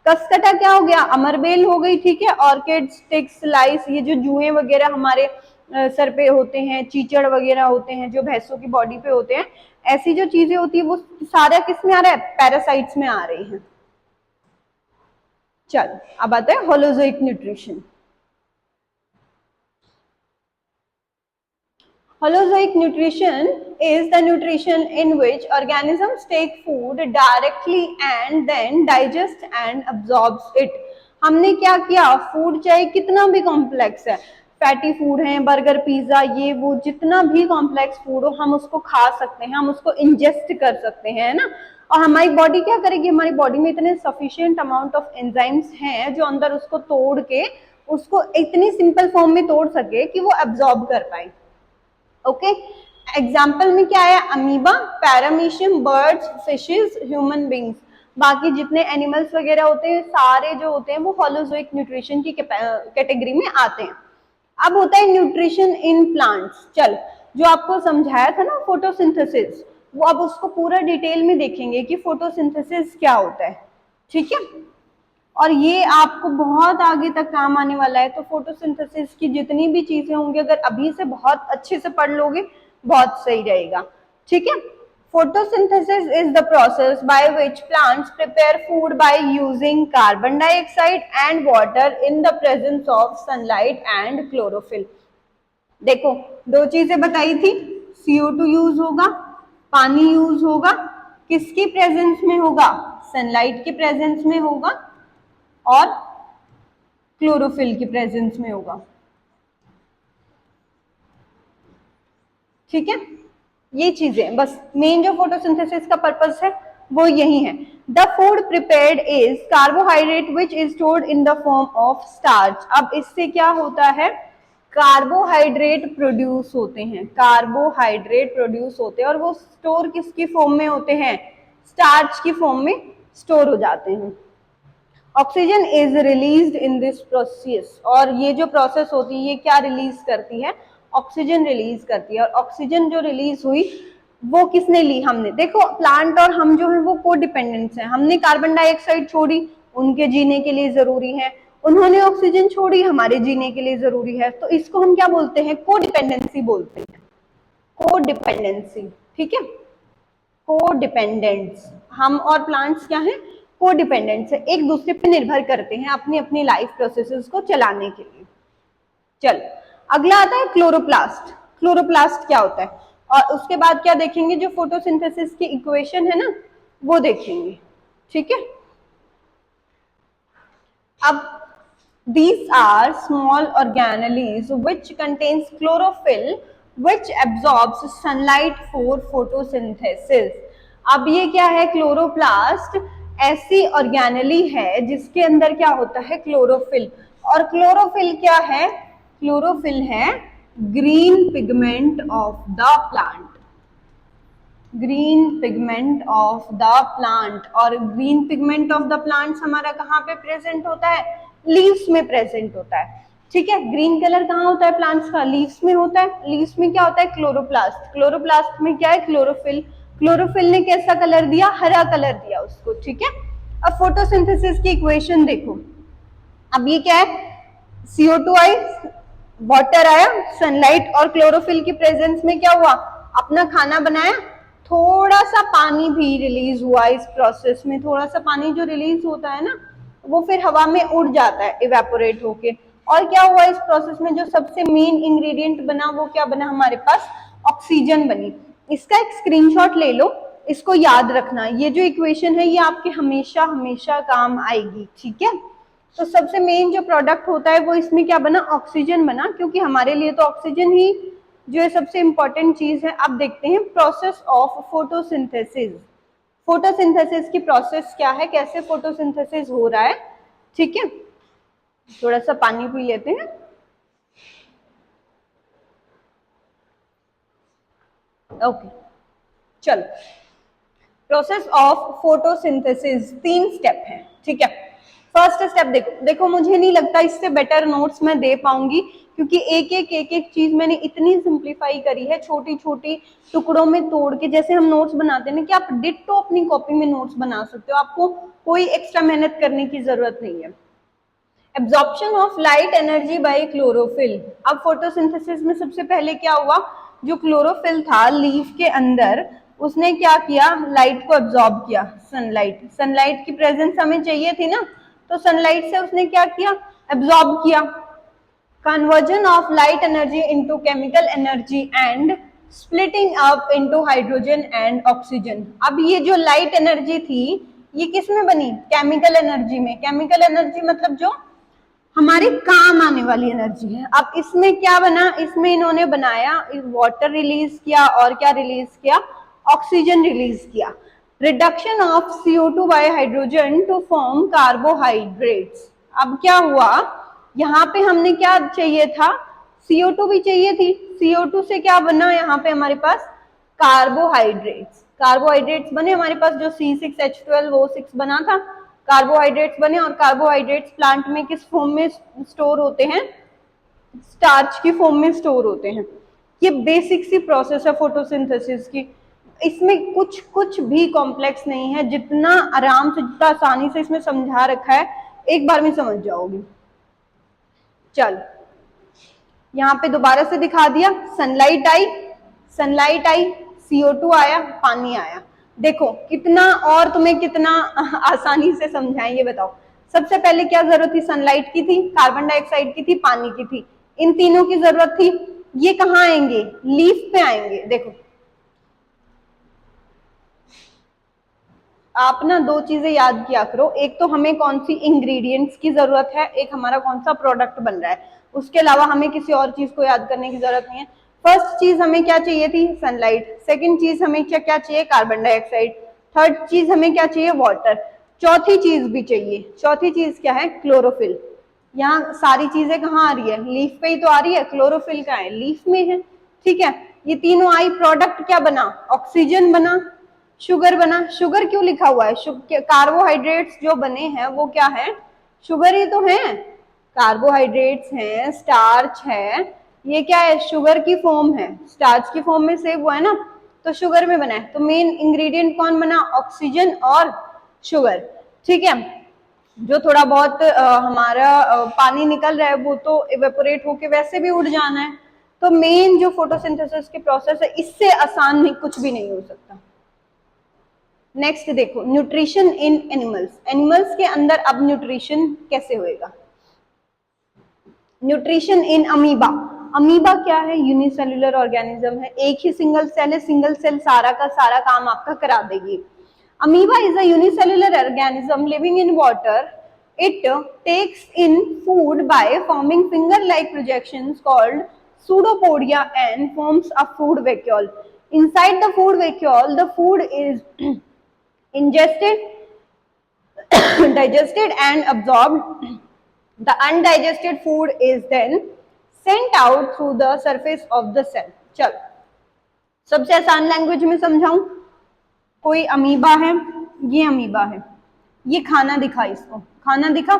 Cuscuta क्या हो गया, अमरबेल हो गई, ठीक है, ऑर्किड्स, टिक्स, लाइस, ये जो जुएं वगैरह हमारे सर पे होते हैं, चीचड़ वगैरह होते हैं जो भैंसों की बॉडी पे होते हैं, ऐसी जो चीजें होती है वो सारा किस में आ रहा है, पैरासाइट्स में आ रही हैं। चल, अब आता है holozoic nutrition. Holozoic nutrition is the nutrition in which organisms take food directly and then digest and absorbs it. हमने क्या किया, फूड चाहे कितना भी कॉम्प्लेक्स है, फैटी फूड है, बर्गर, पिज्जा, ये वो जितना भी कॉम्प्लेक्स फूड हो, हम उसको खा सकते हैं, हम उसको इंजेस्ट कर सकते हैं, ना। और हमारी बॉडी क्या करेगी, हमारी बॉडी में इतने सफिशिएंट अमाउंट ऑफ एंजाइम्स हैं जो अंदर उसको तोड़ के उसको इतनी सिंपल फॉर्म में तोड़ सके कि वो एब्जॉर्ब कर पाए। ओके, एग्जाम्पल में क्या है, amoeba, paramecium, birds, fishes, human beings. बाकी जितने एनिमल्स वगैरह होते हैं सारे जो होते हैं वो होलोजोइक न्यूट्रिशन की कैटेगरी में आते हैं। अब होता है न्यूट्रिशन इन प्लांट्स। चल, जो आपको समझाया था ना फोटोसिंथेसिस, वो अब उसको पूरा डिटेल में देखेंगे कि फोटोसिंथेसिस क्या होता है। ठीक है, और ये आपको बहुत आगे तक काम आने वाला है। तो फोटोसिंथेसिस की जितनी भी चीजें होंगी, अगर अभी से बहुत अच्छे से पढ़ लोगे बहुत सही रहेगा। ठीक है, photosynthesis is the process by which plants prepare food by using carbon dioxide and water in the presence of sunlight and chlorophyll. देखो, दो चीजें बताई थी, CO2 यूज होगा, पानी यूज होगा, किसकी प्रेजेंस में होगा, सनलाइट की प्रेजेंस में होगा और क्लोरोफिल की प्रेजेंस में होगा। ठीक है, ये चीजें बस मेन जो फोटोसिंथेसिस का पर्पस है वो यही है। The food prepared is carbohydrate which is stored in the form of starch. अब इससे क्या होता है, कार्बोहाइड्रेट प्रोड्यूस होते हैं, कार्बोहाइड्रेट प्रोड्यूस होते हैं और वो स्टोर किसकी फॉर्म में होते हैं, स्टार्च की फॉर्म में स्टोर हो जाते हैं। Oxygen is released in this process, और ये जो प्रोसेस होती है ये क्या रिलीज करती है, ऑक्सीजन रिलीज करती है। और ऑक्सीजन जो रिलीज हुई वो किसने ली? हमने। देखो प्लांट और हम जो है वो को डिपेंडेंस है। हमने कार्बन डाइऑक्साइड छोड़ी, उनके जीने के लिए जरूरी है, उन्होंने ऑक्सीजन छोड़ी, हमारे जीने के लिए जरूरी है। तो इसको हम क्या बोलते हैं? को डिपेंडेंसी बोलते हैं, को डिपेंडेंसी। ठीक है, को डिपेंडेंट्स। हम और प्लांट्स क्या है? को डिपेंडेंट्स है, एक दूसरे पे निर्भर करते हैं अपनी अपनी लाइफ प्रोसेसेस को चलाने के लिए। चल अगला आता है क्लोरोप्लास्ट। क्लोरोप्लास्ट क्या होता है? और उसके बाद क्या देखेंगे? जो फोटोसिंथेसिस की इक्वेशन है ना, वो देखेंगे। ठीक है, अब these are small organelles which contains chlorophyll which absorbs sunlight for photosynthesis। अब ये क्या है? क्लोरोप्लास्ट ऐसी ऑर्गेनेली है जिसके अंदर क्या होता है? क्लोरोफिल। और क्लोरोफिल क्या है? क्लोरोफिल है green pigment of the plant, green pigment of the plant. और green pigment of the plants हमारा कहाँ पे प्रेजेंट होता है? लीव्स में प्रेजेंट होता है। ठीक है, ग्रीन कलर कहाँ होता है प्लांट्स का? लीव्स में होता है। लीव्स में क्या होता है? क्लोरोप्लास्ट। क्लोरोप्लास्ट में क्या है? क्लोरोफिल। क्लोरोफिल ने कैसा कलर दिया? हरा कलर दिया उसको। ठीक है, अब फोटोसिंथेसिस की इक्वेशन देखो। अब ये क्या है? CO2 आई, वाटर आया, सनलाइट और क्लोरोफिल की प्रेजेंस में क्या हुआ? अपना खाना बनाया, थोड़ा सा पानी भी रिलीज हुआ इस प्रोसेस में। थोड़ा सा पानी जो रिलीज होता है ना, वो फिर हवा में उड़ जाता है इवेपोरेट होके। और क्या हुआ इस प्रोसेस में? जो सबसे मेन इंग्रेडिएंट बना वो क्या बना हमारे पास? ऑक्सीजन बनी। इसका एक स्क्रीनशॉट ले लो, इसको याद रखना। ये जो इक्वेशन है ये आपके हमेशा हमेशा काम आएगी। ठीक है, तो सबसे मेन जो प्रोडक्ट होता है वो इसमें क्या बना? ऑक्सीजन बना, क्योंकि हमारे लिए तो ऑक्सीजन ही जो है सबसे इंपॉर्टेंट चीज है। अब देखते हैं प्रोसेस ऑफ फोटोसिंथेसिस। फोटोसिंथेसिस की प्रोसेस क्या है? कैसे फोटोसिंथेसिस हो रहा है? ठीक है, थोड़ा सा पानी पी लेते हैं। ओके, चलो। प्रोसेस ऑफ फोटोसिंथेसिस 3 स्टेप है। ठीक है, फर्स्ट स्टेप देखो मुझे नहीं लगता इससे बेटर नोट्स मैं दे पाऊंगी, क्योंकि एक एक चीज मैंने इतनी सिंप्लीफाई करी है, छोटी छोटी टुकड़ों में तोड़ के। जैसे हम नोट्स बनाते हैं कि आप डिट्टो अपनी कॉपी में नोट्स बना सकते हो, आपको कोई एक्स्ट्रा मेहनत करने की जरूरत नहीं है। Absorption of light energy by chlorophyll. अब फोटोसिंथेसिस में सबसे पहले क्या हुआ? जो क्लोरोफिल था लीफ के अंदर, उसने क्या किया? लाइट को एब्जॉर्ब किया। सनलाइट, सनलाइट की प्रेजेंस हमें चाहिए थी ना, तो सनलाइट से उसने क्या किया? एब्जॉर्ब किया। Conversion of light energy into chemical energy and splitting up into hydrogen and oxygen. अब ये जो लाइट एनर्जी थी ये किस में बनी? केमिकल एनर्जी में। केमिकल एनर्जी मतलब जो हमारे काम आने वाली एनर्जी है। अब इसमें क्या बना? इसमें इन्होंने बनाया, वाटर रिलीज किया और क्या रिलीज किया? ऑक्सीजन रिलीज किया। Reduction of CO2 by hydrogen to form carbohydrates. अब क्या हुआ? यहाँ पे हमने क्या चाहिए था? CO2 भी चाहिए थी। CO2 से क्या बना यहाँ पे हमारे पास? कार्बोहाइड्रेट्स। कार्बोहाइड्रेट्स बने हमारे पास, जो C6H12O6 बना था, कार्बोहाइड्रेट्स बने। और कार्बोहाइड्रेट्स प्लांट में किस फॉर्म में स्टोर होते हैं? स्टार्च की फॉर्म में स्टोर होते हैं। ये बेसिक सी प्रोसेस है फोटोसिंथेसिस की। इसमें कुछ कुछ भी कॉम्प्लेक्स नहीं है, जितना आराम से, जितना आसानी से इसमें समझा रखा है, एक बार में समझ जाओगी। चल यहाँ पे दोबारा से दिखा दिया। सनलाइट आई, सनलाइट आई, CO2 आया, पानी आया। देखो कितना, और तुम्हें कितना आसानी से समझाएं ये बताओ। सबसे पहले क्या जरूरत थी? सनलाइट की थी, कार्बन डाइऑक्साइड की थी, पानी की थी। इन तीनों की जरूरत थी। ये कहाँ आएंगे? लीफ पे आएंगे। देखो आप ना 2 चीजें याद किया करो, एक तो हमें कौन सी इंग्रेडिएंट्स की जरूरत है, एक हमारा कौन सा प्रोडक्ट बन रहा है। उसके अलावा हमें किसी और चीज को याद करने की जरूरत नहीं है। फर्स्ट चीज हमें क्या चाहिए थी? सनलाइट। सेकंड चीज हमें क्या चाहिए? Carbon dioxide. थर्ड चीज हमें क्या चाहिए? वाटर। चौथी चीज भी चाहिए। चौथी चीज क्या है? क्लोरोफिल। यहाँ सारी चीजें कहाँ आ रही है? लीफ पे ही तो आ रही है। क्लोरोफिल का है, लीफ में है। ठीक है, ये तीनों आई, प्रोडक्ट क्या बना? ऑक्सीजन बना, शुगर बना। शुगर क्यों लिखा हुआ है? कार्बोहाइड्रेट्स जो बने हैं वो क्या है? शुगर ही तो है। कार्बोहाइड्रेट्स हैं, स्टार्च है, ये क्या है? शुगर की फॉर्म है, स्टार्च की फॉर्म में सेव हुआ है ना, तो शुगर में बना है, तो मेन इंग्रेडिएंट कौन बना, ऑक्सीजन और शुगर। ठीक है, जो थोड़ा बहुत हमारा पानी निकल रहा है वो तो इवेपोरेट होके वैसे भी उड़ जाना है। तो मेन जो फोटोसिंथेसिस की प्रोसेस है, इससे आसान नहीं कुछ भी नहीं हो सकता। नेक्स्ट देखो, न्यूट्रिशन इन एनिमल्स, एनिमल्स के अंदर अब न्यूट्रिशन कैसे होएगा। न्यूट्रिशन इन अमीबा, अमीबा क्या है, यूनिसेल्युलर ऑर्गेनिज्म है, एक ही सिंगल सेल है, सिंगल सेल सारा का सारा काम आपका करा देगी। Amoeba is a unicellular organism living in water, it takes in food by forming finger like projections called pseudopodia and forms a food vacuole. Inside the food vacuole, the food is ingested, digested and absorbed. The undigested food is then sent out through the surface of the cell. चलो सबसे आसान language में समझाऊं, कोई amoeba है, ये amoeba है, ये खाना दिखा, इसको खाना दिखा,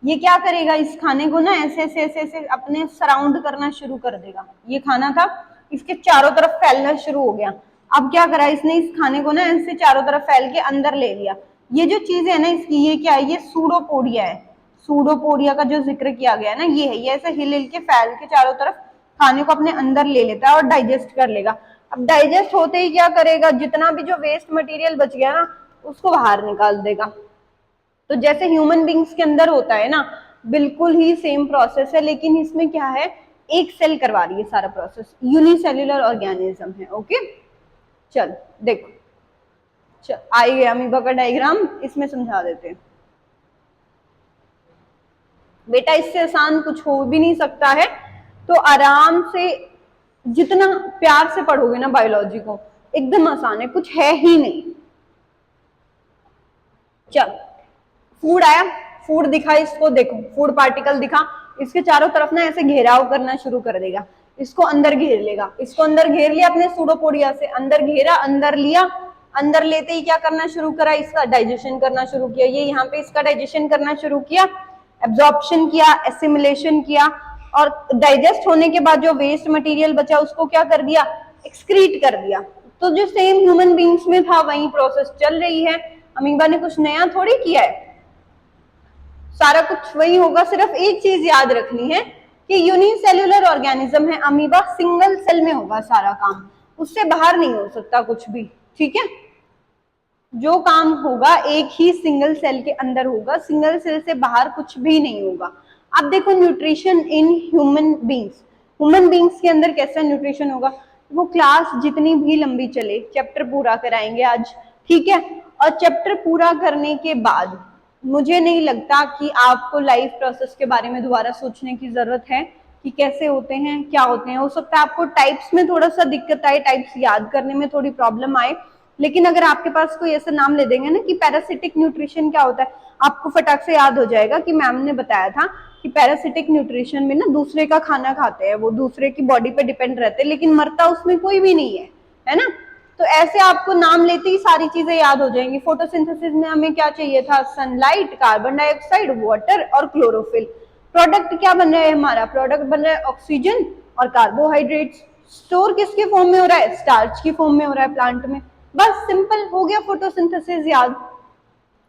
ये क्या करेगा, इस खाने को ना ऐसे ऐसे ऐसे ऐसे अपने सराउंड करना शुरू कर देगा। ये खाना था, इसके चारों तरफ फैलना शुरू हो गया। अब क्या करा इसने, इस खाने को ना ऐसे चारों तरफ फैल के अंदर ले लिया। ये जो चीज है ना इसकी, ये क्या है, ये सूडोपोडिया है। सूडोपोडिया का जो जिक्र किया गया है ना, ये है, ये ऐसे हिल हिल के फैल के चारों तरफ खाने को अपने अंदर ले लेता है और डाइजेस्ट कर लेगा। अब डाइजेस्ट होते ही क्या करेगा, जितना भी जो वेस्ट मटेरियल बच गया ना उसको बाहर निकाल देगा। तो जैसे ह्यूमन बींग्स के अंदर होता है ना, बिल्कुल ही सेम प्रोसेस है, लेकिन इसमें क्या है, एक सेल करवा रही है सारा प्रोसेस, यूनिसेल्युलर ऑर्गेनिज्म है। ओके चल देखो, चल आई गया अमीबा का डायग्राम, इसमें समझा देते हैं बेटा, इससे आसान कुछ हो भी नहीं सकता है। तो आराम से जितना प्यार से पढ़ोगे ना बायोलॉजी को, एकदम आसान है, कुछ है ही नहीं। चल फूड आया, फूड दिखा, इसको देखो, फूड पार्टिकल दिखा, इसके चारों तरफ ना ऐसे घेराव करना शुरू कर देगा, इसको अंदर घेर लेगा, इसको अंदर घेर लिया अपने सूडोपोडिया से, अंदर घेरा, अंदर लिया, अंदर लेते ही क्या करना शुरू करा, इसका डाइजेशन करना शुरू किया। ये यहाँ पे इसका डाइजेशन करना शुरू किया, एब्जॉर्प्शन किया, एसिमिलेशन किया, और डाइजेस्ट होने के बाद जो वेस्ट मटेरियल बचा उसको क्या कर दिया, एक्सक्रीट कर दिया। तो जो सेम ह्यूमन बींग्स में था वही प्रोसेस चल रही है, अमीबा ने कुछ नया थोड़ी किया है, सारा कुछ वही होगा। सिर्फ एक चीज याद रखनी है कि यूनिसेल्युलर ऑर्गेनिज्म है, अमीबा सिंगल सेल में होगा सारा काम, उससे बाहर नहीं हो सकता कुछ भी। ठीक है, जो काम होगा एक ही सिंगल सेल के अंदर होगा, सिंगल सेल से बाहर कुछ भी नहीं होगा। अब देखो nutrition in human beings, human beings के अंदर कैसा न्यूट्रिशन होगा, वो क्लास जितनी भी लंबी चले, चैप्टर पूरा कराएंगे आज। ठीक है, और चैप्टर पूरा करने के बाद मुझे नहीं लगता कि आपको लाइफ प्रोसेस के बारे में दोबारा सोचने की जरूरत है कि कैसे होते हैं, क्या होते हैं। हो सकता है आपको टाइप्स में थोड़ा सा दिक्कत आए, टाइप्स याद करने में थोड़ी प्रॉब्लम आए, लेकिन अगर आपके पास कोई ऐसा नाम ले देंगे ना कि पैरासिटिक न्यूट्रिशन क्या होता है, आपको फटाक से याद हो जाएगा कि मैम ने बताया था कि पैरासिटिक न्यूट्रिशन में ना दूसरे का खाना खाते हैं, वो दूसरे की बॉडी पे डिपेंड रहते हैं, लेकिन मरता उसमें कोई भी नहीं है ना। तो ऐसे आपको नाम लेते ही सारी चीजें याद हो जाएंगी। फोटोसिंथेसिस में हमें क्या चाहिए था, सनलाइट, कार्बन डाइऑक्साइड, वाटर और क्लोरोफिल। प्रोडक्ट क्या बन रहा है हमारा, प्रोडक्ट बन रहा है ऑक्सीजन और कार्बोहाइड्रेट्स। स्टोर किसके फॉर्म में हो रहा है, स्टार्च की फॉर्म में हो रहा है प्लांट में। बस सिंपल हो गया फोटोसिंथेसिस याद।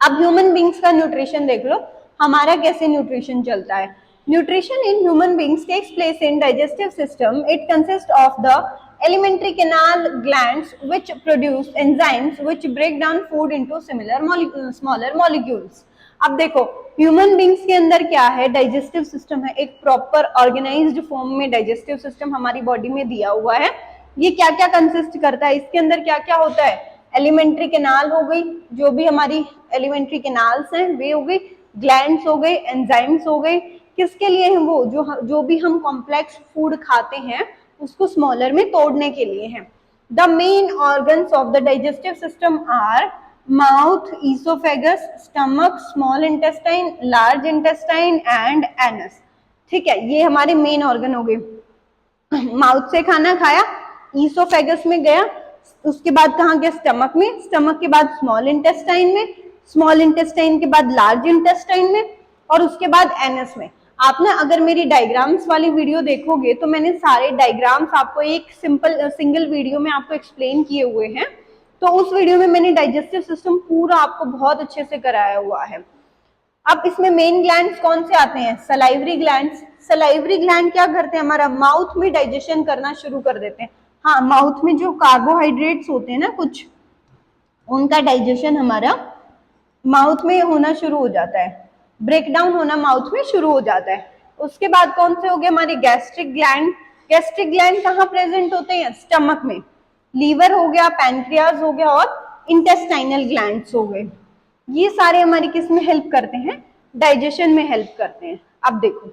अब ह्यूमन बींग्स का न्यूट्रिशन देख लो, हमारा कैसे न्यूट्रिशन चलता है। Nutrition in human beings takes place in digestive system. It consist of the alimentary canal glands which produce enzymes which break down food into smaller molecules। अब देखो ह्यूमन बींग्स के अंदर क्या है, डाइजेस्टिव सिस्टम है, एक प्रॉपर ऑर्गेनाइज्ड फॉर्म में digestive system हमारी बॉडी में दिया हुआ है। ये क्या क्या कंसिस्ट करता है, इसके अंदर क्या क्या होता है, एलिमेंट्री कैनाल हो गई, जो भी हमारी एलिमेंट्री कैनाल्स हैं वे हो गई, ग्लैंड्स हो गए, एंजाइम्स हो गए। किसके लिए है वो, जो भी हम कॉम्प्लेक्स फूड खाते हैं उसको स्मॉलर में तोड़ने के लिए है। The main organs of the digestive system are mouth, oesophagus, stomach, small intestine, large intestine and anus. ठीक है, ये हमारे मेन ऑर्गन हो गए। माउथ से खाना खाया, ईसोफेगस में गया, उसके बाद कहाँ गया, स्टमक में, स्टमक के बाद स्मॉल इंटेस्टाइन में, स्मॉल इंटेस्टाइन के बाद लार्ज इंटेस्टाइन में, और उसके बाद एनस में। आप ना अगर मेरी डायग्राम्स वाली वीडियो देखोगे तो मैंने सारे डायग्राम्स आपको एक सिंगल वीडियो में आपको एक्सप्लेन किए हुए हैं। तो उस वीडियो में मैंने डाइजेस्टिव सिस्टम पूरा आपको बहुत अच्छे से कराया हुआ है। अब इसमें मेन ग्लैंड्स कौन से आते हैं? Salivary glands. सलाइवरी ग्लैंड क्या करते हैं? हमारा माउथ में डाइजेशन करना शुरू कर देते हैं। हाँ, माउथ में जो कार्बोहाइड्रेट्स होते हैं ना कुछ, उनका डाइजेशन हमारा माउथ में होना शुरू हो जाता है, ब्रेक डाउन होना माउथ में शुरू हो जाता है। उसके बाद कौन से हो गए हमारे? Gastric gland. गैस्ट्रिक ग्लैंड कहाँ प्रेजेंट होते हैं? स्टमक में। लीवर हो गया, पैनक्रियाज हो गया और इंटेस्टाइनल ग्लैंड्स हो गए। ये सारे हमारी किस में हेल्प करते हैं? डाइजेशन में हेल्प करते हैं। अब देखो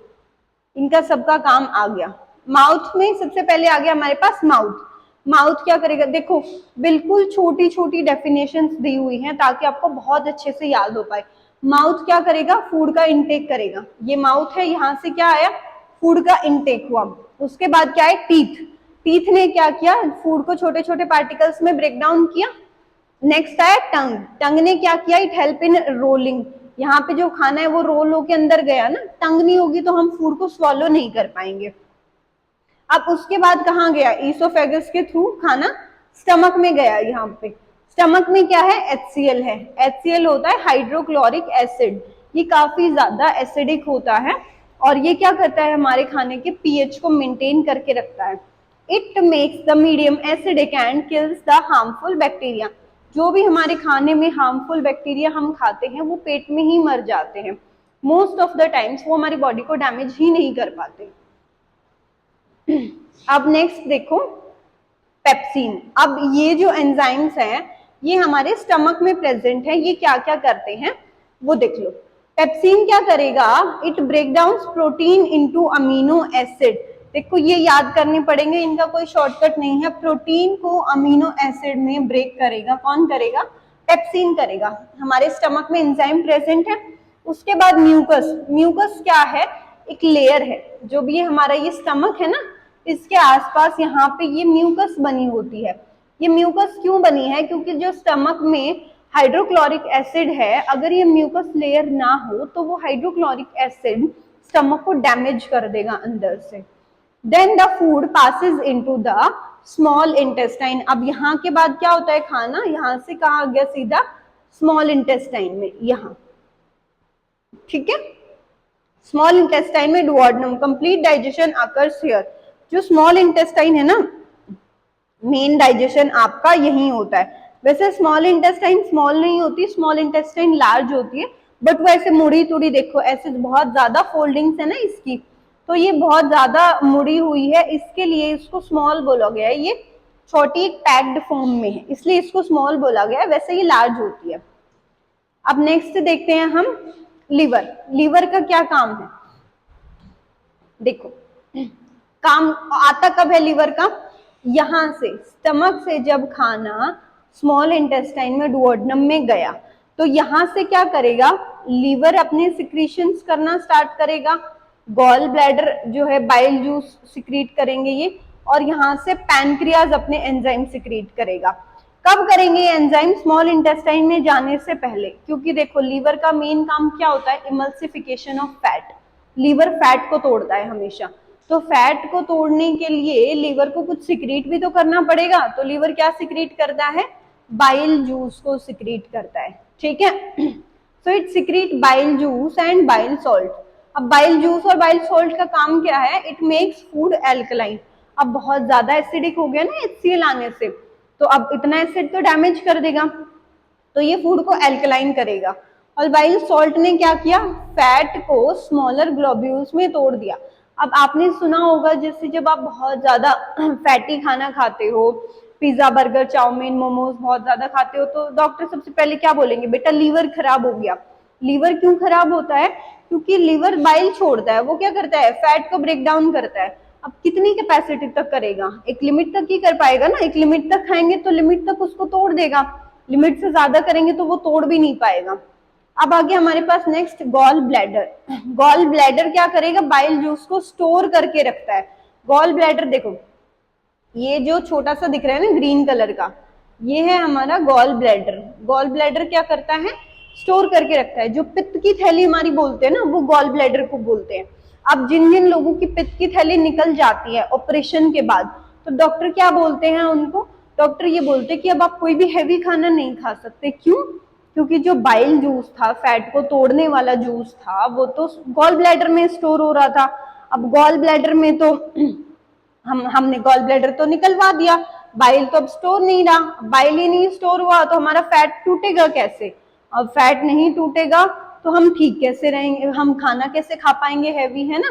इनका सबका काम आ गया। माउथ में सबसे पहले आ गया हमारे पास माउथ। माउथ क्या करेगा? देखो बिल्कुल छोटी छोटी डेफिनेशंस दी हुई हैं ताकि आपको बहुत अच्छे से याद हो पाए। माउथ क्या करेगा? फूड का इनटेक करेगा। ये माउथ है, यहाँ से क्या आया? फूड का इनटेक हुआ। उसके बाद क्या है? टीथ। टीथ ने क्या किया? फूड को छोटे छोटे पार्टिकल्स में ब्रेक डाउन किया। नेक्स्ट आया टंग। टंग ने क्या किया? It help in rolling. यहाँ पे जो खाना है वो रोल होके अंदर गया ना, टंग नहीं होगी तो हम फूड को स्वॉलो नहीं कर पाएंगे। अब उसके बाद कहाँ गया? ईसोफेगस के थ्रू खाना स्टमक में गया। यहाँ पे स्टमक में क्या है? HCl है। HCl होता है हाइड्रोक्लोरिक एसिड। ये काफी ज्यादा एसिडिक होता है और ये क्या करता है? हमारे खाने के pH को मेंटेन करके रखता है। It makes the medium acidic and kills the harmful bacteria. जो भी हमारे खाने में हार्मफुल बैक्टीरिया हम खाते हैं वो पेट में ही मर जाते हैं। मोस्ट ऑफ द टाइम्स वो हमारी बॉडी को डैमेज ही नहीं कर पाते। अब नेक्स्ट देखो पेप्सिन। अब ये जो एंजाइम्स हैं ये हमारे स्टमक में प्रेजेंट है। ये क्या क्या करते हैं वो देख लो। पेप्सिन क्या करेगा? It break down protein into amino acid. देखो ये याद करने पड़ेंगे, इनका कोई शॉर्टकट नहीं है। प्रोटीन को अमीनो एसिड में ब्रेक करेगा। कौन करेगा? पेप्सिन करेगा। हमारे स्टमक में एंजाइम प्रेजेंट है। उसके बाद म्यूकस। म्यूकस क्या है? एक लेयर है। जो भी हमारा ये स्टमक है ना, इसके आसपास यहाँ पे ये म्यूकस बनी होती है। ये म्यूकस क्यों बनी है? क्योंकि जो स्टमक में हाइड्रोक्लोरिक एसिड है, अगर ये म्यूकस लेयर ना हो तो वो हाइड्रोक्लोरिक एसिड स्टमक को डैमेज कर देगा अंदर से। Then the food passes into the small intestine. अब यहाँ के बाद क्या होता है? खाना यहाँ से कहाँ आ गया? सीधा स्मॉल इंटेस्टाइन में, यहाँ। ठीक है, स्मॉल इंटेस्टाइन में duodenum. Complete digestion occurs here. जो स्मॉल इंटेस्टाइन है ना, मेन डाइजेशन आपका यही होता है। वैसे स्मॉल इंटेस्टाइन स्मॉल नहीं होती, स्मॉल इंटेस्टाइन लार्ज होती है, बट वो ऐसे मुड़ी तुड़ी, देखो ऐसे बहुत ज्यादा फोल्डिंग्स है ना इसकी, तो ये बहुत ज्यादा मुड़ी हुई है, इसके लिए इसको स्मॉल बोला गया है। ये छोटी एक पैक्ड फॉर्म में है इसलिए इसको स्मॉल बोला गया है, वैसे ये लार्ज होती है। अब नेक्स्ट देखते हैं हम लीवर। लीवर का क्या काम है? देखो काम आता कब है लीवर का? यहाँ से स्टमक से जब खाना स्मॉल इंटेस्टाइन में डुओडेनम में गया तो यहाँ से क्या करेगा? लीवर अपने सिक्रीशंस करना स्टार्ट करेगा। गॉल ब्लैडर जो है बाइल जूस सिक्रीट करेंगे ये, और यहाँ से पैनक्रियाज अपने एंजाइम सिक्रीट करेगा। कब करेंगे ये एंजाइम? स्मॉल इंटेस्टाइन में जाने से पहले, क्योंकि देखो लीवर का मेन काम क्या होता है? Emulsification of fat. Liver fat को तोड़ता है हमेशा, तो फैट को तोड़ने के लिए लीवर को कुछ सिक्रीट भी तो करना पड़ेगा। तो लीवर क्या सिक्रीट करता है? बाइल जूस को सिक्रीट करता है। ठीक है, so it secrete bile juice and bile salt. अब बाइल जूस और बाइल सॉल्ट का काम क्या है? It makes food alkaline. अब बहुत ज्यादा एसिडिक हो गया ना HCl आने से, तो अब इतना एसिड तो डैमेज कर देगा, तो ये फूड को एल्कलाइन करेगा। और बाइल सॉल्ट ने क्या किया? फैट को स्मॉलर ग्लोब्यूल्स में तोड़ दिया। अब आपने सुना होगा जैसे जब आप बहुत ज्यादा फैटी खाना खाते हो, पिज्जा बर्गर चाउमीन मोमोज बहुत ज्यादा खाते हो, तो डॉक्टर सबसे पहले क्या बोलेंगे? बेटा लीवर खराब हो गया। लीवर क्यों खराब होता है? क्योंकि लीवर बाइल छोड़ता है। वो क्या करता है? फैट को ब्रेक डाउन करता है। अब कितनी कैपेसिटी तक करेगा? एक लिमिट तक ही कर पाएगा ना। एक लिमिट तक खाएंगे तो लिमिट तक उसको तोड़ देगा, लिमिट से ज्यादा करेंगे तो वो तोड़ भी नहीं पाएगा। अब आगे हमारे पास next gall bladder. Gall bladder क्या करेगा? बाइल जूस को स्टोर करके रखता है। गॉल ब्लैडर देखो, ये जो छोटा सा दिख रहा है ना ग्रीन कलर का, ये है हमारा गॉल ब्लैडर। गॉल ब्लैडर क्या करता है? स्टोर करके रखता है। जो पित्त की थैली हमारी बोलते हैं ना, वो गॉल ब्लैडर को बोलते हैं। अब जिन जिन लोगों की पित्त की थैली निकल जाती है ऑपरेशन के बाद, तो डॉक्टर क्या बोलते हैं उनको, डॉक्टर ये बोलते हैं कि अब आप कोई भी हैवी खाना नहीं खा सकते। क्यों? क्योंकि जो बाइल जूस था, फैट को तोड़ने वाला जूस था, वो तो गॉल ब्लैडर में स्टोर हो रहा था। अब गॉल ब्लैडर में तो हमने गॉल ब्लैडर तो निकलवा दिया, बाइल तो अब स्टोर नहीं रहा, बाइल ही नहीं स्टोर हुआ तो हमारा फैट टूटेगा कैसे? अब फैट नहीं टूटेगा तो हम ठीक कैसे रहेंगे, हम खाना कैसे खा पाएंगे हैवी, है ना?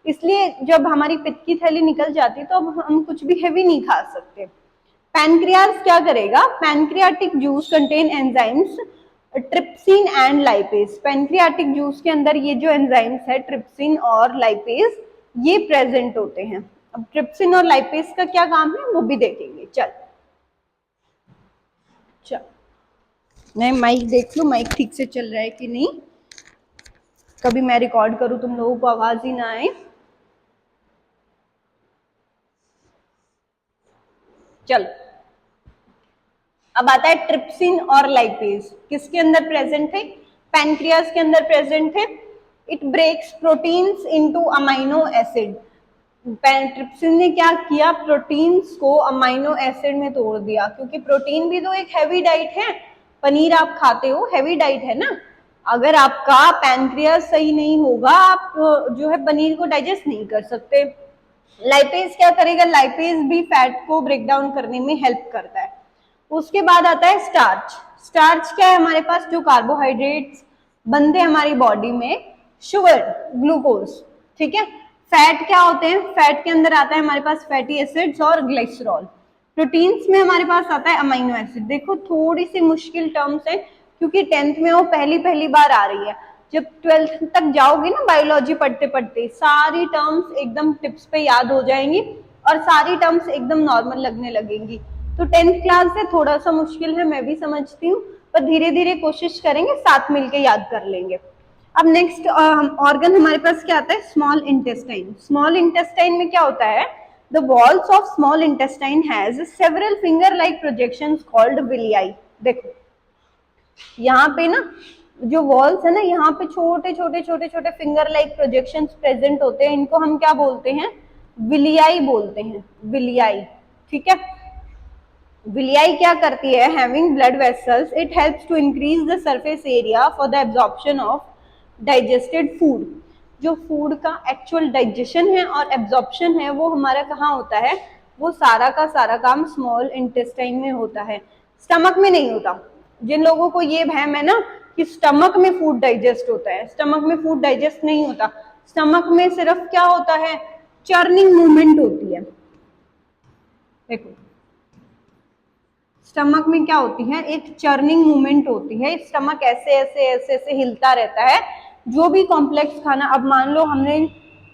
इसलिए जब हमारी पित्त की थैली निकल जाती है तो अब हम कुछ भी हैवी नहीं खा सकते। पैनक्रियाज क्या करेगा? Pancreatic juice contain enzymes trypsin and lipase. Pancreatic juice के अंदर ये जो एंजाइम्स है ट्रिप्सिन और लाइपेज, ये प्रेजेंट होते हैं। अब ट्रिप्सिन और लाइपेज का क्या काम है वो भी देखेंगे। चल मैं माइक देख लूं, माइक ठीक से चल रहा है कि नहीं, कभी मैं रिकॉर्ड करूं तुम लोगों को आवाज ही ना आए। चल अब आता है ट्रिप्सिन और लाइपेज, किसके अंदर प्रेजेंट है? पैनक्रियाज के अंदर प्रेजेंट है। It breaks proteins into amino acid. Trypsin ने क्या किया? प्रोटीन्स को अमाइनो एसिड में तोड़ दिया, क्योंकि प्रोटीन भी तो एक हैवी डाइट है। पनीर आप खाते हो, हैवी डाइट है ना। अगर आपका पैनक्रियाज सही नहीं होगा, आप जो है पनीर को डाइजेस्ट नहीं कर सकते। लाइपेज क्या करेगा? लाइपेज भी फैट को ब्रेक डाउन करने में हेल्प करता है। उसके बाद आता है स्टार्च। स्टार्च क्या है हमारे पास? जो कार्बोहाइड्रेट्स बनते हैं हमारी बॉडी में, शुगर, ग्लूकोज, ठीक है। फैट क्या होते हैं? फैट के अंदर आता है हमारे पास फैटी एसिड्स और ग्लाइसरॉल। प्रोटीन्स में हमारे पास आता है अमीनो एसिड। देखो थोड़ी सी मुश्किल टर्म्स है, क्योंकि 10th में वो पहली बार आ रही है। जब 12th तक जाओगे ना बायोलॉजी पढ़ते पढ़ते, सारी टर्म्स एकदम टिप्स पे याद हो जाएंगी और सारी टर्म्स एकदम नॉर्मल लगने लगेंगी। तो 10th क्लास से थोड़ा सा मुश्किल है, मैं भी समझती हूँ, पर धीरे धीरे कोशिश करेंगे, साथ मिलके याद कर लेंगे। अब नेक्स्ट ऑर्गन हमारे पास क्या आता है? Small intestine. स्मॉल इंटेस्टाइन में क्या होता है? The walls of small intestine has several finger like projections called villi. देखो यहाँ पे ना जो वॉल्स है ना, यहाँ पे छोटे छोटे छोटे छोटे फिंगर लाइक प्रोजेक्शंस प्रेजेंट होते हैं, इनको हम क्या बोलते हैं? विलियाई बोलते हैं, विलियाई, ठीक है। विलियाई क्या करती है? Having blood vessels, it helps to increase the surface area for the absorption of digested food. जो फूड का एक्चुअल डाइजेशन है और एब्जॉर्प्शन है वो हमारा कहाँ होता है? वो सारा का सारा काम स्मॉल इंटेस्टाइन में होता है, स्टमक में नहीं होता। जिन लोगों को ये वहम है ना कि स्टमक में फूड डाइजेस्ट होता है, स्टमक में फूड डाइजेस्ट नहीं होता। स्टमक में सिर्फ क्या होता है? चर्निंग मूवमेंट होती है। देखो स्टमक में क्या होती है? एक चर्निंग मूवमेंट होती है। स्टमक ऐसे ऐसे ऐसे ऐसे हिलता रहता है। जो भी कॉम्प्लेक्स खाना, अब मान लो हमने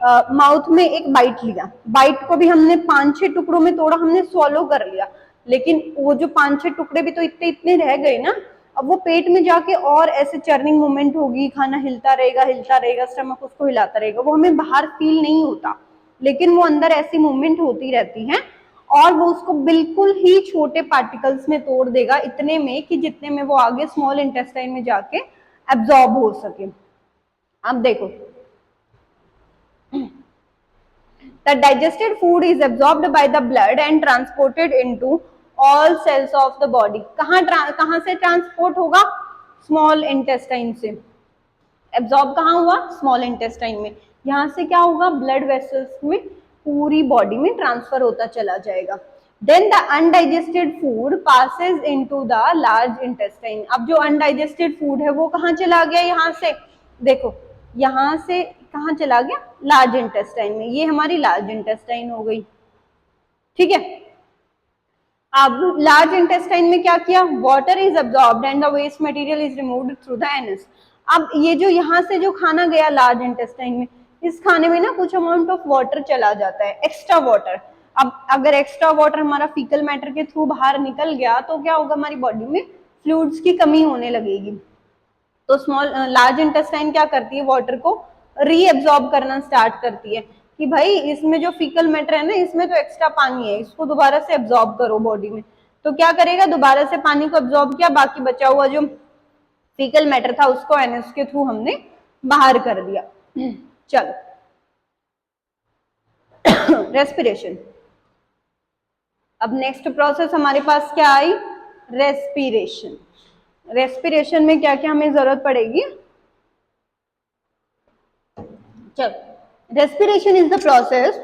माउथ में एक बाइट लिया, बाइट को भी हमने 5-6 टुकड़ों में तोड़ा, हमने स्वॉलो कर लिया, लेकिन वो जो 5-6 टुकड़े भी तो इतने इतने रह गए ना। अब वो पेट में जाके और ऐसे चर्निंग मूवमेंट होगी, खाना हिलता रहेगा, स्टमक उसको हिलाता रहेगा, वो हमें बाहर फील नहीं होता, लेकिन वो अंदर ऐसी मूवमेंट होती रहती है और वो उसको बिल्कुल ही छोटे पार्टिकल्स में तोड़ देगा, इतने में कि जितने में वो आगे स्मॉल इंटेस्टाइन में जाके एब्जॉर्ब हो सके। अब देखो the digested food is absorbed by the blood and transported into all cells of the body। कहाँ से ट्रांसपोर्ट होगा? स्मॉल इंटेस्टाइन से। एब्जॉर्ब कहाँ हुआ? स्मॉल इंटेस्टाइन में। यहाँ से क्या होगा? ब्लड वेसल्स में पूरी बॉडी में ट्रांसफर होता चला जाएगा। Then the undigested food passes into the large intestine. अब जो अनडाइजेस्टेड फूड है वो कहाँ चला गया? यहाँ से देखो, यहाँ से कहाँ चला गया? लार्ज इंटेस्टाइन में। ये हमारी लार्ज इंटेस्टाइन हो गई, ठीक है। अब लार्ज इंटेस्टाइन में क्या किया? Water is absorbed and the waste material is removed through the anus. अब ये जो यहाँ से जो खाना गया लार्ज इंटेस्टाइन में, इस खाने में ना कुछ अमाउंट ऑफ वाटर चला जाता है, एक्स्ट्रा वाटर। अब अगर एक्स्ट्रा वाटर हमारा फीकल मैटर के थ्रू बाहर निकल गया तो क्या होगा? हमारी बॉडी में फ्लूइड्स की कमी होने लगेगी। तो लार्ज इंटेस्टाइन क्या करती है? वाटर को रीएब्सॉर्ब करना स्टार्ट करती है कि भाई इसमें जो फीकल मैटर है ना, इसमें तो एक्स्ट्रा पानी है, इसको दोबारा से एब्सॉर्ब करो बॉडी में। तो क्या करेगा? दोबारा से पानी को एब्सॉर्ब किया, बाकी बचा हुआ जो फीकल मैटर था उसको एनएस के थ्रू हमने बाहर कर दिया। चलो रेस्पिरेशन। अब नेक्स्ट प्रोसेस हमारे पास क्या आई, रेस्पिरेशन। रेस्पिरेशन में क्या क्या हमें जरूरत पड़ेगी, चल, respiration is the process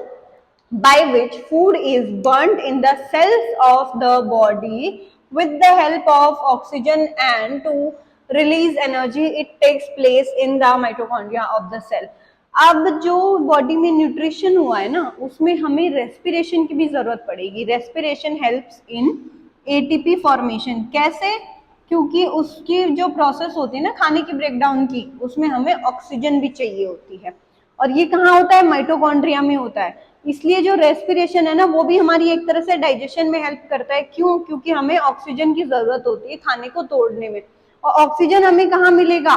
by which food is burnt in the cells of the body with the help of oxygen and to release energy it takes place in the mitochondria of the cell। अब जो body में nutrition हुआ है ना उसमें हमें respiration की भी जरूरत पड़ेगी। Respiration helps in ATP formation. कैसे, क्योंकि उसकी जो प्रोसेस होती है ना खाने की ब्रेकडाउन की, उसमें हमें ऑक्सीजन भी चाहिए होती है और ये कहाँ होता है, माइटोकॉन्ड्रिया में होता है। इसलिए जो रेस्पिरेशन है ना वो भी हमारी एक तरह से डाइजेशन में हेल्प करता है। क्यों, क्योंकि हमें ऑक्सीजन की जरूरत होती है खाने को तोड़ने में, और ऑक्सीजन हमें कहाँ मिलेगा,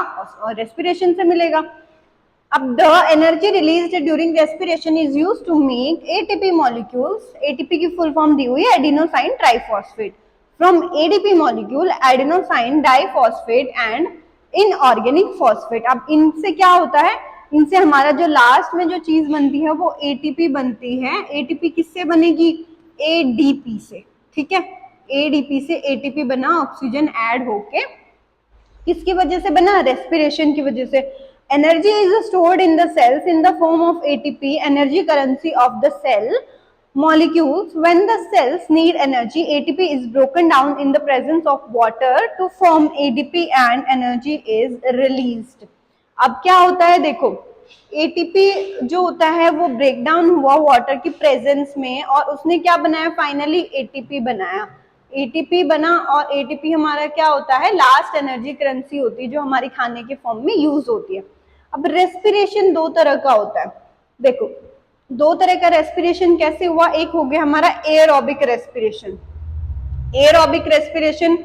रेस्पिरेशन से मिलेगा। अब the energy released during respiration is used to make ATP molecules. ATP की फुल फॉर्म दी हुई है adenosine triphosphate. From ADP molecule adenosine diphosphate and inorganic phosphate. अब इनसे क्या होता है, इनसे हमारा जो लास्ट में जो चीज बनती है वो एटीपी बनती है। एटीपी किससे बनेगी, एडीपी से, ठीक है, एडीपी से एटीपी बना, ऑक्सीजन ऐड होके, किसकी वजह से बना, रेस्पिरेशन की वजह से। Energy is stored in the cells in the form of ATP, energy currency of the cell molecules। When the cells need energy, ATP is broken down in the presence of water to form ADP and energy is released। अब क्या होता है, देखो ATP जो होता है वो break down हुआ वाटर की प्रेजेंस में और उसने क्या बनाया, फाइनली एटीपी बनाया। एटीपी बना और एटीपी हमारा क्या होता है, लास्ट एनर्जी करेंसी होती है जो हमारी खाने के फॉर्म में यूज होती है। अब रेस्पिरेशन दो तरह का होता है, देखो दो तरह का रेस्पिरेशन कैसे हुआ, एक हो गया हमारा एयरोबिक रेस्पिरेशन। एयरोबिक रेस्पिरेशन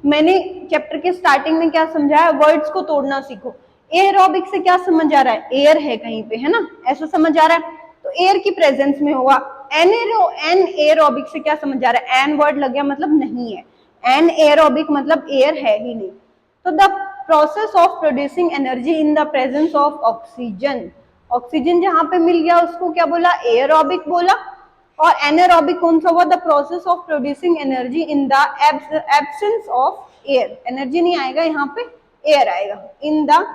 मैंने चैप्टर के स्टार्टिंग में क्या समझाया, वर्ड्स को तोड़ना सीखो। एयरोबिक से क्या समझ आ रहा है, एयर है कहीं पे, है ना, ऐसा समझ आ रहा है, तो एयर की प्रेजेंस में होगा। एन एयरोबिक से क्या समझ आ रहा है, एन वर्ड लग गया मतलब नहीं है, एन एयरोबिक मतलब एयर है ही नहीं। तो the process of producing energy in the presence of oxygen. Oxygen जहां पे मिल गया उसको क्या बोला, एयरोबिक बोला। और एनारोबिक कौन सा हुआ, the process of producing energy in the absence of air. Energy नहीं आएगा यहाँ पे, एयर आएगा, in the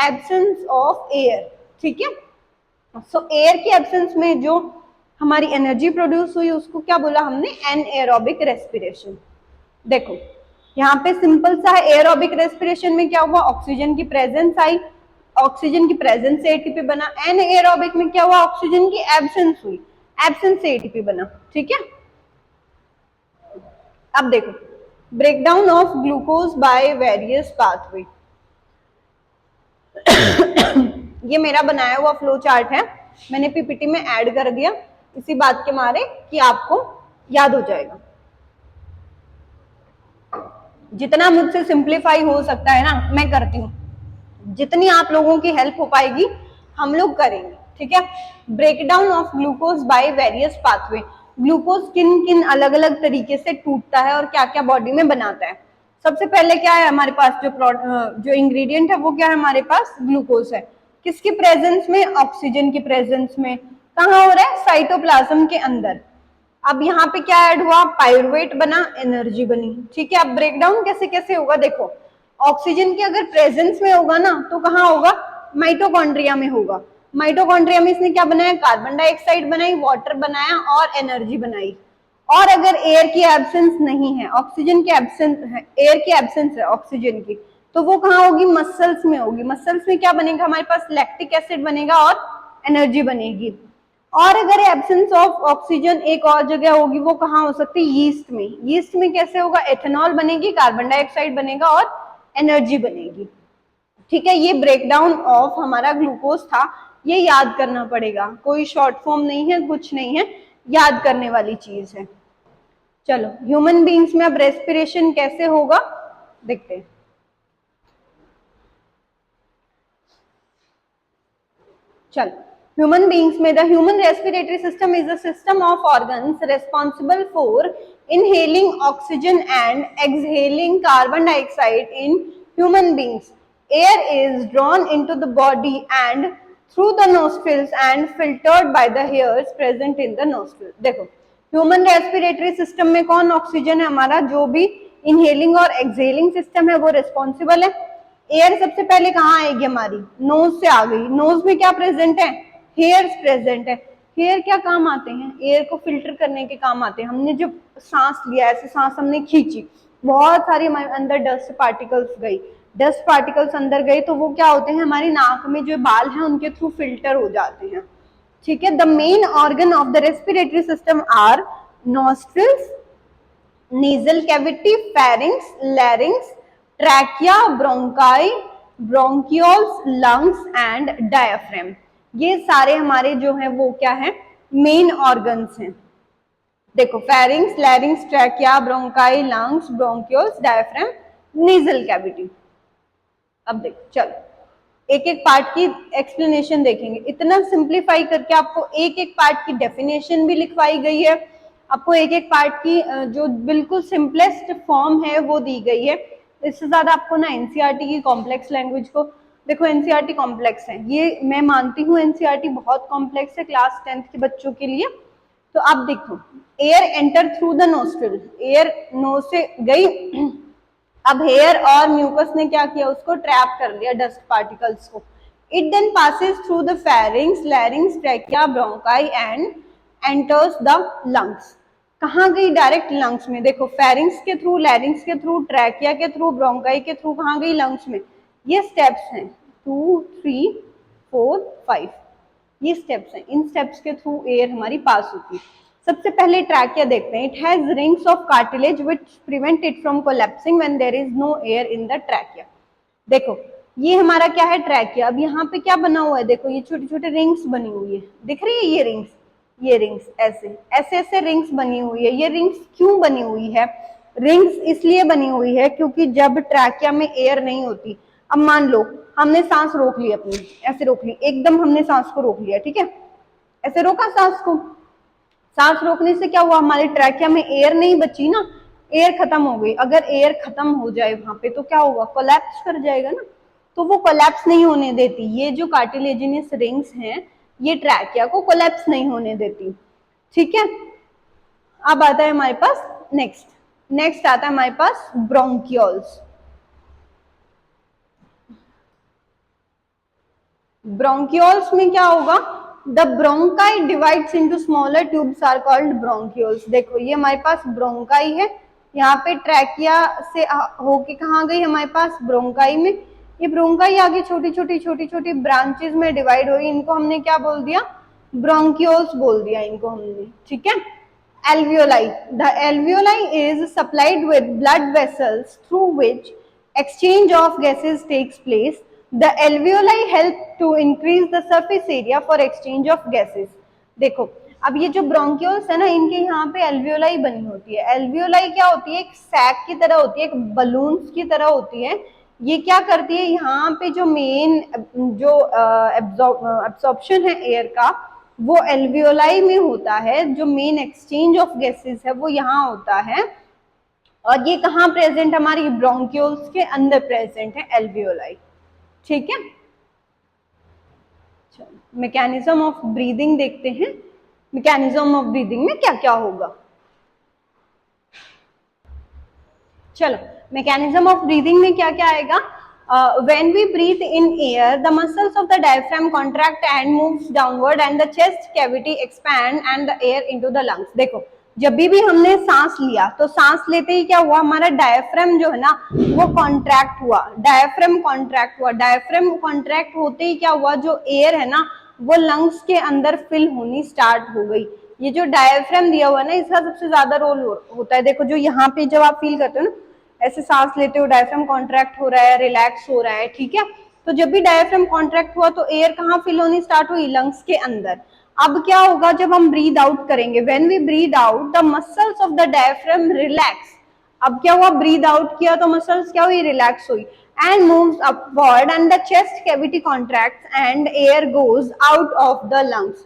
absence of air, ठीक है। सो एयर की एब्सेंस में जो हमारी एनर्जी प्रोड्यूस हुई उसको क्या बोला हमने, एनएरोबिक रेस्पिरेशन। देखो यहाँ पे सिंपल सा है, एयरोबिक रेस्पिरेशन में क्या हुआ, ऑक्सीजन की प्रेजेंस आई, ऑक्सीजन की प्रेजेंस से एटीपी बना। एनएरोबिक में क्या हुआ, ऑक्सीजन की एब्सेंस हुई, एब्सेंस से एटीपी बना, ठीक है। अब देखो breakdown of glucose by various pathway. ये मेरा बनाया हुआ फ्लो चार्ट है, मैंने पीपीटी में ऐड कर दिया इसी बात के मारे कि आपको याद हो जाएगा। जितना मुझसे सिंप्लीफाई हो सकता है ना मैं करती हूँ, जितनी आप लोगों की हेल्प हो पाएगी हम लोग करेंगे, ठीक है। Breakdown of glucose by various pathway. Glucose किन किन अलग अलग तरीके से टूटता है और क्या क्या बॉडी में बनाता है। सबसे पहले क्या है हमारे पास, जो इंग्रेडिएंट है वो क्या है हमारे पास, ग्लूकोज है। किसकी प्रेजेंस में, ऑक्सीजन की प्रेजेंस में। कहाँ हो रहा है, साइटोप्लाज्म के अंदर। अब यहाँ पे क्या ऐड हुआ, पाइरुवेट बना, एनर्जी बनी, ठीक है। अब ब्रेकडाउन कैसे कैसे होगा, देखो ऑक्सीजन की अगर प्रेजेंस में होगा ना तो कहाँ होगा, माइटोकॉन्ड्रिया में होगा। माइटोकॉन्ड्रिया में इसने क्या बनाया, कार्बन डाइऑक्साइड बनाई, वाटर बनाया और एनर्जी बनाई। और अगर एयर की एब्सेंस नहीं है, ऑक्सीजन की एब्सेंस है, एयर की एब्सेंस है ऑक्सीजन की, तो वो कहाँ होगी, मसल्स में होगी। मसल्स में क्या बनेगा हमारे पास, लैक्टिक एसिड बनेगा और एनर्जी बनेगी। और अगर एब्सेंस ऑफ ऑक्सीजन एक और जगह होगी, वो कहाँ हो सकती है, यीस्ट में। यीस्ट में कैसे होगा, एथेनॉल बनेगी, कार्बन डाइऑक्साइड बनेगा और एनर्जी बनेगी, ठीक है। ये ब्रेकडाउन ऑफ हमारा ग्लूकोज था, ये याद करना पड़ेगा, कोई शॉर्ट फॉर्म नहीं है, कुछ नहीं है, याद करने वाली चीज है। चलो ह्यूमन बीइंग्स में अब रेस्पिरेशन कैसे होगा देखते हैं। चलो ह्यूमन बीइंग्स में the human respiratory system is a system of organs responsible for inhaling oxygen and exhaling carbon dioxide in human beings. Air is drawn into the body and through the nostrils and filtered by the hairs present in the nostril। देखो human respiratory system में कौन oxygen है हमारा, जो भी inhaling और exhaling system है वो रिस्पॉन्सिबल है। एयर सबसे पहले कहाँ आएगी हमारी, नोज से आ गई। नोज में क्या प्रेजेंट है, हेयर्स प्रेजेंट है। हेयर क्या काम आते हैं, एयर को फिल्टर करने के काम आते हैं। हमने जब सांस लिया, ऐसे सांस हमने खींची, बहुत सारी हमारे अंदर डस्ट पार्टिकल्स गई, डस्ट पार्टिकल्स अंदर गए तो वो क्या होते हैं, हमारी नाक में जो बाल हैं उनके थ्रू फिल्टर हो जाते हैं। ठीक है। The main organ of the respiratory system are nostrils, nasal cavity, pharynx, larynx, trachea, bronchi, bronchioles, lungs and diaphragm। ये सारे हमारे जो है वो क्या है, मेन ऑर्गन्स हैं। देखो pharynx, larynx, trachea, bronchi, lungs, bronchioles, diaphragm, nasal cavity। अब देखो चलो एक एक पार्ट की एक्सप्लेनेशन देखेंगे। इतना सिंप्लीफाई करके आपको एक एक पार्ट की डेफिनेशन भी लिखवाई गई है, आपको एक एक पार्ट की जो बिल्कुल सिंपलेस्ट फॉर्म है वो दी गई है। इससे ज्यादा आपको ना एनसीईआरटी की कॉम्प्लेक्स लैंग्वेज को, देखो एनसीईआरटी कॉम्प्लेक्स है, ये मैं मानती हूँ एनसीईआरटी बहुत कॉम्प्लेक्स है क्लास 10th के बच्चों के लिए। तो आप देखो air enter through the nostril, air nose से गई, अब हेयर और म्यूकस ने क्या किया, उसको ट्रैप कर लिया डस्ट पार्टिकल्स को। It then passes through the pharynx, larynx, trachea, bronchi and enters the lungs. कहाँ गई, डायरेक्ट लंग्स में। देखो फेरिंग्स के थ्रू, लैरिंग्स के थ्रू, ट्रैकिया के थ्रू, ब्रोंकाई के थ्रू, कहाँ गई, लंग्स में। ये स्टेप्स हैं 2, 3, 4, 5, ये स्टेप्स हैं। इन स्टेप्स के थ्रू एयर हमारी पास होती है। सबसे पहले ट्रैकिया देखते हैं। It has rings of cartilage which prevent it from collapsing when there is no air in the trachea. देखो ये हमारा क्या है, ट्रैकिया। अब यहाँ पे क्या बना हुआ है, देखो ये छोटे छोटे रिंग्स बनी हुई है, दिख रही है ये रिंग्स, ये रिंग्स ऐसे ऐसे ऐसे रिंग्स बनी हुई है। ये रिंग्स क्यों बनी हुई है, रिंग्स इसलिए बनी हुई है क्योंकि जब ट्रैकिया में एयर नहीं होती, अब मान लो हमने सांस रोक ली अपनी, ऐसे रोक ली, एकदम हमने सांस को रोक लिया, ठीक है, ऐसे रोका सांस को। सांस रोकने से क्या हुआ, हमारे ट्रैकिया में एयर नहीं बची ना, एयर खत्म हो गई। अगर एयर खत्म हो जाए वहां पे तो क्या होगा, कोलैप्स कर जाएगा ना, तो वो कोलैप्स नहीं होने देती। ये जो कार्टिलेजिनस रिंग्स हैं ये ट्रैकिया को कोलैप्स नहीं होने देती। ठीक है। अब आता है हमारे पास नेक्स्ट आता है हमारे पास ब्रोंकियोल्स। ब्रोंकियोल्स में क्या होगा, the bronchi divides into smaller tubes are called bronchioles. देखो ये हमारे पास ब्रोंकाई है, यहाँ पे ट्रैकिया से होके कहाँ गई हमारे पास, ब्रोंकाई में। ये ब्रोंकाई आगे छोटी छोटी ब्रांचेस में डिवाइड हुई, इनको हमने क्या बोल दिया, ब्रोंकियोल्स बोल दिया इनको हमने। ठीक है। Alveoli, the alveoli is supplied with blood vessels through which exchange of gases takes place. The alveoli help to increase the surface area for exchange of gases। देखो अब ये जो ब्रोंकियोल्स है ना, इनके यहाँ पे एल्वियोलाई बनी होती है। एल्वियोलाई क्या होती है, एक सैक की तरह होती है, एक बलून्स की तरह होती है। ये क्या करती है, यहाँ पे जो मेन जो एब्जॉर्प्शन है एयर का वो एल्वियोलाई में होता है, जो मेन एक्सचेंज ऑफ गैसेस है वो यहाँ होता है। और ये कहाँ प्रेजेंट, हमारी ब्रोंकियोल्स के अंदर प्रेजेंट है एल्वियोलाई। ठीक है। चलो मैकेनिज्म ऑफ ब्रीदिंग देखते हैं। मैकेनिज्म ऑफ ब्रीदिंग में क्या क्या होगा, चलो मैकेनिज्म ऑफ ब्रीदिंग में क्या क्या आएगा। when we breathe in air, the muscles of the diaphragm contract and moves downward and the chest cavity expand and the air into the lungs। देखो जब भी हमने सांस लिया तो सांस लेते ही क्या हुआ, हमारा डायफ्राम जो है ना वो कॉन्ट्रैक्ट हुआ, डायफ्राम कॉन्ट्रैक्ट हुआ। डायफ्राम कॉन्ट्रैक्ट होते ही क्या हुआ, जो एयर है ना वो लंग्स के अंदर फिल होनी स्टार्ट हो गई। ये जो डायफ्राम दिया हुआ है ना, इसका सबसे ज्यादा रोल होता है। देखो जो यहाँ पे जब आप फील करते हो ना, ऐसे सांस लेते हो, डायफ्राम कॉन्ट्रैक्ट हो रहा है, रिलैक्स हो रहा है, ठीक है। तो जब भी डायफ्राम कॉन्ट्रैक्ट हुआ तो एयर कहाँ फिल होनी स्टार्ट हुई, लंग्स के अंदर। अब क्या होगा जब हम ब्रीद आउट करेंगे, when we breathe out the muscles of the diaphragm relax. अब क्या हुआ, ब्रीद आउट किया तो मसल्स क्या हुई, रिलैक्स हुई, and moves upward and the chest cavity contracts and air goes out of the lungs.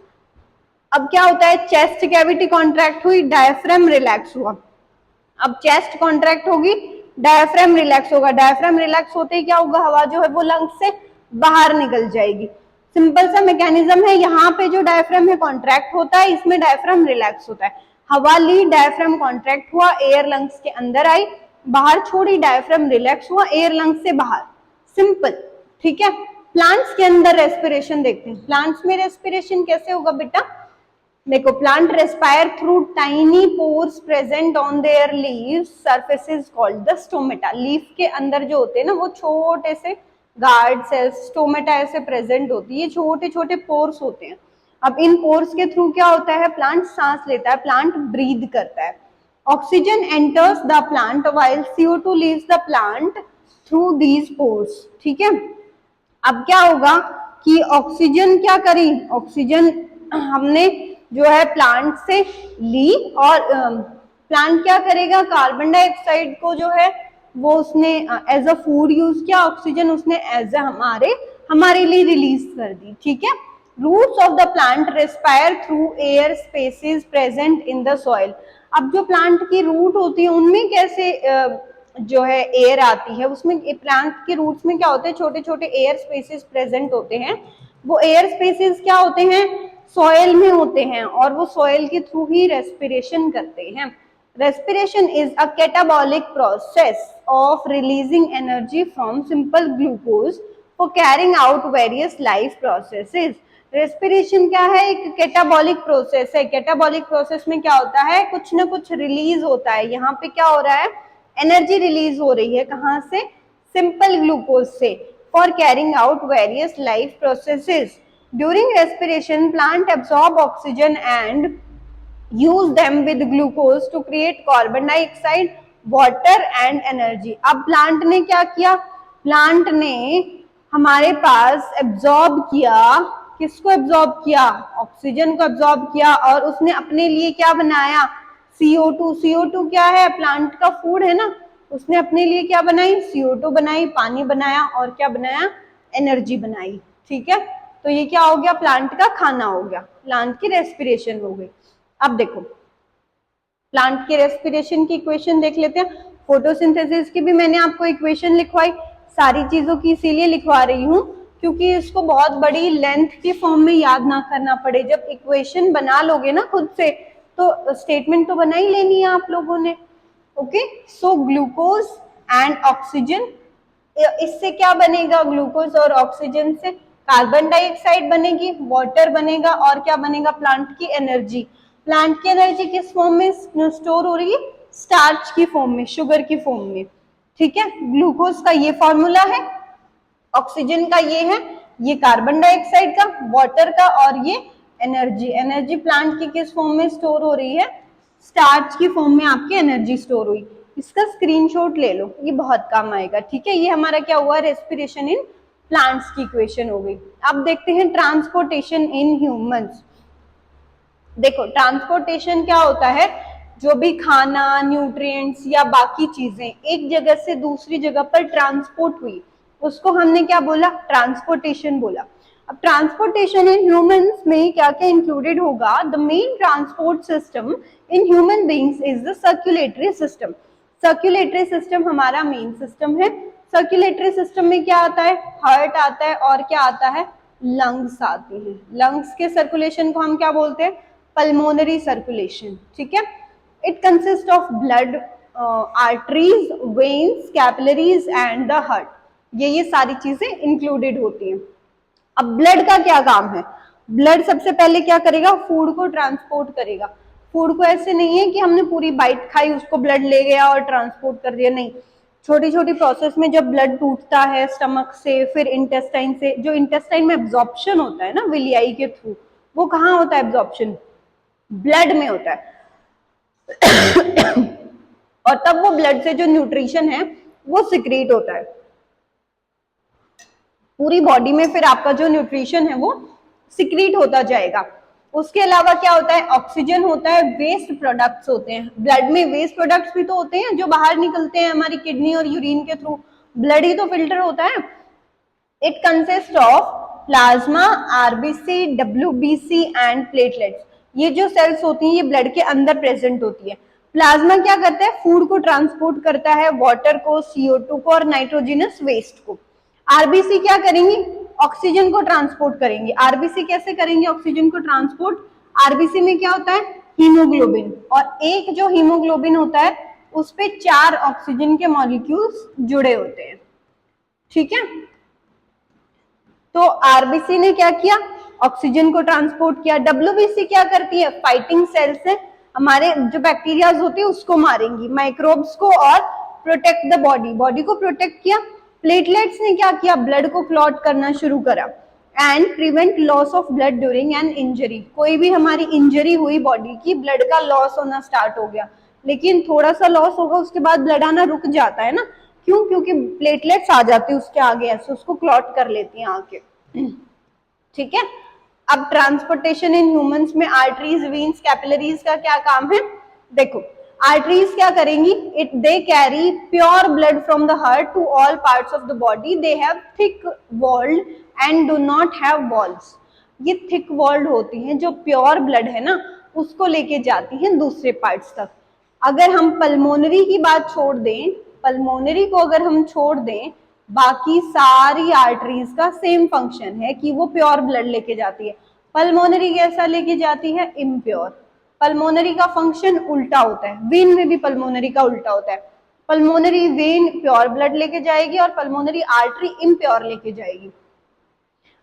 अब क्या होता है, चेस्ट कैविटी कॉन्ट्रैक्ट हुई, डायफ्राम रिलैक्स हुआ। अब चेस्ट कॉन्ट्रैक्ट होगी, डायफ्राम रिलैक्स होगा। डायफ्राम रिलैक्स होते ही क्या होगा, हवा जो है वो लंग्स से बाहर निकल जाएगी। सिंपल सा मैकेनिज्म है, यहाँ पे जो डायफ्राम है कॉन्ट्रैक्ट होता है, इसमें डायफ्राम रिलैक्स होता है। हवा ली, डायफ्राम कॉन्ट्रैक्ट हुआ, एयर लंग्स के अंदर आई, बाहर छोड़ी, डायफ्राम रिलैक्स हुआ, एयर लंग्स से बाहर, सिंपल। ठीक है, प्लांट्स के अंदर रेस्पिरेशन देखते हैं। प्लांट्स में रेस्पिरेशन कैसे होगा बेटा? देखो, plant respire through tiny pores present on their leaves, surfaces called the stomata. Leaf के अंदर जो होते हैं ना वो छोटे से गार्ड सेल्स, स्टोमेटा ऐसे प्रेजेंट होती है, ये छोटे छोटे पोर्स होते हैं। अब इन पोर्स के थ्रू क्या होता है? प्लांट सांस लेता है, प्लांट ब्रीद करता है। Oxygen enters the plant while CO2 leaves the plant through these pores. ठीक है, अब क्या होगा कि ऑक्सीजन क्या करी? ऑक्सीजन हमने जो है प्लांट से ली, और प्लांट क्या करेगा? कार्बन डाइऑक्साइड को जो है वो उसने एज अ फूड यूज किया, ऑक्सीजन उसने एज अ हमारे लिए रिलीज कर दी। ठीक है, roots of the plant respire through air spaces present in the soil. अब जो प्लांट की रूट होती है उनमें कैसे जो है एयर आती है? उसमें प्लांट के रूट्स में क्या होते हैं? छोटे छोटे एयर स्पेसेस प्रेजेंट होते हैं। वो एयर स्पेसेस क्या होते हैं? सॉइल में होते हैं, और वो सॉइल के थ्रू ही रेस्पिरेशन करते हैं। Respiration is a catabolic process of releasing energy from simple glucose for carrying out various life processes. Respiration क्या है? एक कैटाबॉलिक प्रोसेस है। कैटाबॉलिक प्रोसेस में क्या होता है? कुछ ना कुछ रिलीज होता है। यहाँ पे क्या हो रहा है? एनर्जी रिलीज हो रही है। कहाँ से? सिंपल ग्लूकोज से, for carrying out various life processes. During respiration, plant absorb oxygen and use them with glucose to create carbon dioxide, water and energy. अब प्लांट ने क्या किया? प्लांट ने हमारे पास एब्जॉर्ब किया, किसको एब्जॉर्ब किया? ऑक्सीजन को एब्जॉर्ब किया, और उसने अपने लिए क्या बनाया? CO2। CO2 क्या है? प्लांट का फूड है ना। उसने अपने लिए क्या बनाई? CO2 बनाई, पानी बनाया, और क्या बनाया? एनर्जी बनाई। ठीक है, तो ये क्या हो गया? प्लांट का खाना हो गया, प्लांट की रेस्पिरेशन हो गई। अब देखो, प्लांट की रेस्पिरेशन की इक्वेशन देख लेते हैं। फोटोसिंथेसिस की भी मैंने आपको इक्वेशन लिखवाई, सारी चीजों की इसीलिए लिखवा रही हूँ क्योंकि इसको बहुत बड़ी लेंथ की फॉर्म में याद ना करना पड़े। जब इक्वेशन बना लोगे ना खुद से, तो स्टेटमेंट तो बना ही लेनी है आप लोगों ने। Okay, so glucose and oxygen, इससे क्या बनेगा? ग्लूकोज और ऑक्सीजन से कार्बन डाइऑक्साइड बनेगी, वाटर बनेगा, और क्या बनेगा? प्लांट की एनर्जी। प्लांट की एनर्जी किस फॉर्म में स्टोर हो रही है? स्टार्च की फॉर्म में, शुगर की फॉर्म में। ठीक है, ग्लूकोज का ये फॉर्मूला है, ऑक्सीजन का ये है, ये कार्बन डाइऑक्साइड का, वाटर का, और ये एनर्जी। एनर्जी प्लांट की किस फॉर्म में स्टोर हो रही है? स्टार्च की फॉर्म में आपकी एनर्जी स्टोर हुई। इसका स्क्रीनशॉट ले लो, ये बहुत काम आएगा। ठीक है, ये हमारा क्या हुआ? रेस्पिरेशन इन प्लांट्स की इक्वेशन हो गई। अब देखते हैं ट्रांसपोर्टेशन इन ह्यूमंस। देखो, ट्रांसपोर्टेशन क्या होता है? जो भी खाना, न्यूट्रिएंट्स या बाकी चीजें एक जगह से दूसरी जगह पर ट्रांसपोर्ट हुई, उसको हमने क्या बोला? ट्रांसपोर्टेशन बोला। अब ट्रांसपोर्टेशन इन ह्यूमंस में क्या क्या इंक्लूडेड होगा? The main transport system in human beings is the circulatory system. Circulatory system हमारा मेन सिस्टम है। सर्कुलेटरी सिस्टम में क्या आता है? हार्ट आता है, और क्या आता है? लंग्स आते हैं। लंग्स के सर्कुलेशन को हम क्या बोलते हैं? Pulmonary circulation. ठीक है, it consist of blood, arteries, veins, capillaries and the heart. ये सारी चीजें इंक्लूडेड होती हैं। अब ब्लड का क्या काम है? ब्लड सबसे पहले क्या करेगा? फूड को ट्रांसपोर्ट करेगा। फूड को ऐसे नहीं है कि हमने पूरी बाइट खाई, उसको ब्लड ले गया और ट्रांसपोर्ट कर दिया, नहीं। छोटी छोटी प्रोसेस में जब ब्लड टूटता है स्टमक से, फिर इंटेस्टाइन से, जो इंटेस्टाइन में एब्जॉर्प्शन होता है ना विलियाई के थ्रू, वो कहाँ होता है एब्जॉर्प्शन? ब्लड में होता है। और तब वो ब्लड से जो न्यूट्रिशन है वो सिक्रीट होता है पूरी बॉडी में, फिर आपका जो न्यूट्रिशन है वो सिक्रीट होता जाएगा। उसके अलावा क्या होता है? ऑक्सीजन होता है, वेस्ट प्रोडक्ट्स होते हैं। ब्लड में वेस्ट प्रोडक्ट्स भी तो होते हैं जो बाहर निकलते हैं हमारी किडनी और यूरिन के थ्रू, ब्लड ही तो फिल्टर होता है। It consist of plasma, RBC, WBC and platelets. ये जो सेल्स होती हैं ये ब्लड के अंदर प्रेजेंट होती है। प्लाज्मा क्या करता है? फूड को ट्रांसपोर्ट करता है, वाटर को, CO2 को और नाइट्रोजनस वेस्ट को। आरबीसी क्या करेंगी? ऑक्सीजन को ट्रांसपोर्ट करेंगे। आरबीसी कैसे करेंगे ऑक्सीजन को ट्रांसपोर्ट? आरबीसी में क्या होता है? हीमोग्लोबिन, और एक जो हीमोग्लोबिन होता है उस पे 4 ऑक्सीजन के मॉलिक्यूल्स जुड़े होते हैं, ठीक है। तो आरबीसी ने क्या किया? ऑक्सीजन को ट्रांसपोर्ट किया। डब्ल्यूबीसी क्या करती है? फाइटिंग सेल से हमारे जो बैक्टीरियाज होते हैं उसको मारेंगी, माइक्रोब्स को, और प्रोटेक्ट द बॉडी, बॉडी को प्रोटेक्ट किया। प्लेटलेट्स ने क्या किया? ब्लड को क्लॉट करना शुरू करा and prevent loss of blood during an injury. कोई भी हमारी इंजरी हुई बॉडी की, ब्लड का लॉस होना स्टार्ट हो गया, लेकिन थोड़ा सा लॉस होगा उसके बाद ब्लड आना रुक जाता है ना, क्यों? क्योंकि प्लेटलेट्स आ जाती है उसके आगे, ऐसे उसको क्लॉट कर लेती हैं आके, ठीक है। अब ट्रांसपोर्टेशन इन ह्यूमंस में आर्टरीज, वीन्स, कैपिलरीज का क्या काम है? देखो, आर्टरीज क्या करेंगी? It they carry pure blood from the heart to all parts of the body. They have thick walled and do not have walls. ये थिक वॉल्ड होती हैं, जो प्योर ब्लड है ना उसको लेके जाती हैं दूसरे पार्ट्स तक। अगर हम पल्मोनरी की बात छोड़ दें, पल्मोनरी को अगर हम छोड़ दें, बाकी सारी आर्टरीज का सेम फंक्शन है कि वो प्योर ब्लड लेके जाती है। पल्मोनरी कैसा लेके जाती है? इम्प्योर। पल्मोनरी का फंक्शन उल्टा होता है, वेन में भी पल्मोनरी का उल्टा होता है। पल्मोनरी वेन प्योर ब्लड लेके जाएगी और पल्मोनरी आर्टरी इम्प्योर लेके जाएगी।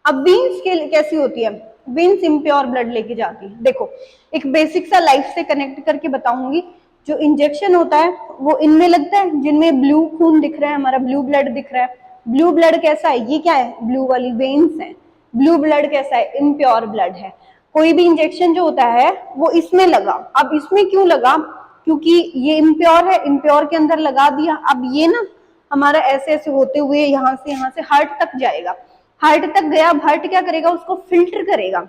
अब वीन्स कैसी होती है? वीन्स इम्प्योर ब्लड लेके जाती है। देखो, एक बेसिक सा लाइफ से कनेक्ट करके बताऊंगी। जो इंजेक्शन होता है वो इनमें लगता है जिनमें ब्लू खून दिख रहा है, हमारा ब्लू ब्लड दिख रहा है। ब्लू ब्लड कैसा है? ये क्या है? ब्लू वाली वेन्स है। ब्लू ब्लड कैसा है? इम्प्योर ब्लड है। कोई भी इंजेक्शन जो होता है वो इसमें लगा। अब इसमें क्यों लगा? क्योंकि ये इम्प्योर है, इम्प्योर के अंदर लगा दिया। अब ये ना हमारा ऐसे ऐसे होते हुए यहाँ से हार्ट तक जाएगा। हार्ट तक गया, अब हार्ट क्या करेगा? उसको फिल्टर करेगा।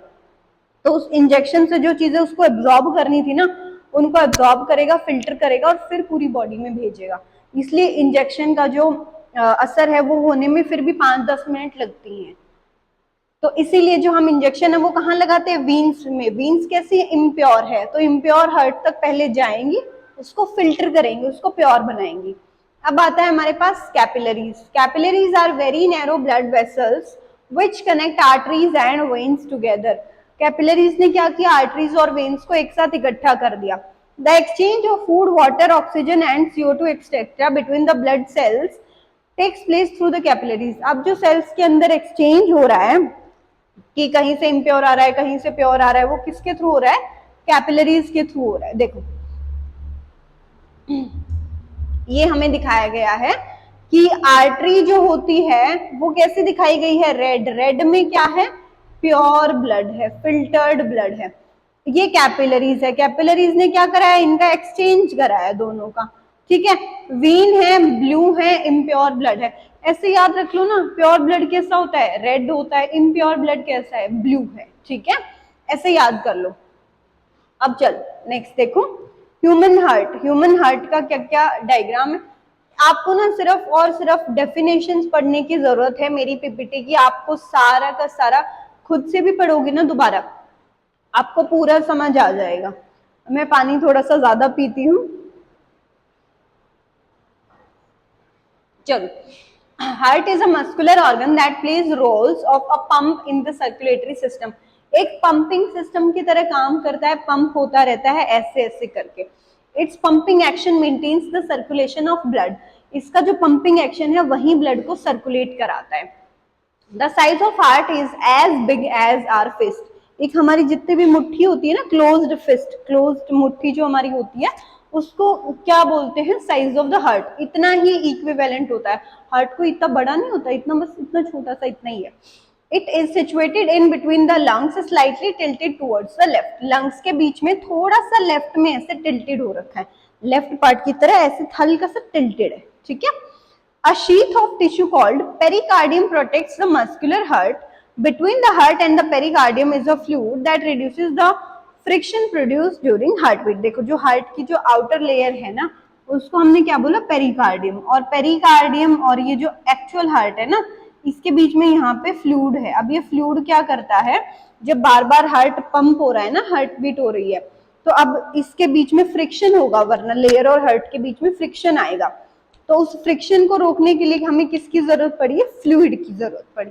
तो उस इंजेक्शन से जो चीजें उसको एब्जॉर्ब करनी थी ना, उनको एब्जॉर्ब करेगा, फिल्टर करेगा और फिर पूरी बॉडी में भेजेगा। इसलिए इंजेक्शन का जो असर है वो होने में फिर भी 5-10 मिनट लगती हैं। तो इसीलिए जो हम इंजेक्शन है वो कहाँ लगाते हैं? वीन्स में। वीन्स कैसी? इम्प्योर है, तो इम्प्योर हार्ट तक पहले जाएंगी, उसको फिल्टर करेंगे, उसको प्योर बनाएंगी। अब आता है हमारे पास capillaries. Capillaries are very narrow blood vessels which connect arteries and veins together. Capillaries ने क्या किया? आर्टरीज और वेन्स को एक साथ इकट्ठा कर दिया। The exchange of food, water, oxygen and CO2 etcetera between the blood cells takes place through the capillaries. अब जो सेल्स के अंदर एक्सचेंज हो रहा है कि कहीं से इम्प्योर आ रहा है, कहीं से प्योर आ रहा है, वो किसके थ्रू हो रहा है? कैपिलरीज के थ्रू हो रहा है। देखो, ये हमें दिखाया गया है कि आर्टरी जो होती है वो कैसे दिखाई गई है? रेड। रेड में क्या है? प्योर ब्लड है, फिल्टर्ड ब्लड है। ये कैपिलरीज है। कैपिलरीज ने क्या कराया? इनका एक्सचेंज कराया दोनों का, ठीक है। वीन है, ब्लू है, इम्प्योर ब्लड है। ऐसे याद रख लो ना, प्योर ब्लड कैसा होता है? रेड होता है। इम्प्योर ब्लड कैसा है? ब्लू है, ठीक है। ऐसे याद कर लो। अब चल नेक्स्ट देखो, ह्यूमन हार्ट। ह्यूमन हार्ट का क्या क्या डायग्राम है? आपको ना सिर्फ और सिर्फ डेफिनेशंस पढ़ने की जरूरत है मेरी पीपीटी की। आपको सारा का सारा खुद से भी पढ़ोगे ना दोबारा, आपको पूरा समझ आ जाएगा। मैं पानी थोड़ा सा ज्यादा पीती हूँ। चलो, heart is a muscular organ that plays roles of a pump in the circulatory system. एक पंपिंग सिस्टम की तरह काम करता है, पंप होता रहता है ऐसे ऐसे करके। Its pumping action maintains the circulation of blood. इसका जो पंपिंग एक्शन है वही ब्लड को सर्कुलेट कराता है। The size of heart is as big as our fist. एक हमारी जितनी भी मुट्ठी होती है ना, क्लोज्ड फिस्ट, क्लोज्ड मुट्ठी जो हमारी होती है उसको क्या बोलते हैं? Size of the heart. इतना ही इक्विवेलेंट होता है। हार्ट को इतना बड़ा नहीं होता, इतना बस इतना छोटा सा इतना ही है। It is situated in between the lungs, slightly tilted towards the left. Lungs के बीच में थोड़ा सा लेफ्ट में ऐसे टिल्टेड हो रखा है, लेफ्ट पार्ट की तरह ऐसे हल्का सा टिल्टेड है, ठीक है। A sheath of tissue called pericardium protects the muscular heart. Between the heart and the pericardium is a fluid that reduces the friction produced during heartbeat. देखो, जो हार्ट की जो आउटर लेयर है ना उसको हमने क्या बोला? पेरिकार्डियम। और पेरिकार्डियम और ये जो एक्चुअल हार्ट है ना, इसके बीच में यहाँ पे फ्लूइड है। अब ये फ्लूइड क्या करता है? जब बार बार हार्ट पंप हो रहा है ना, हार्ट बीट हो रही है, तो अब इसके बीच में फ्रिक्शन होगा, वरना लेयर और हार्ट के बीच में फ्रिक्शन आएगा। तो उस फ्रिक्शन को रोकने के लिए हमें किसकी जरूरत पड़ी है? फ्लूइड की जरूरत पड़ी।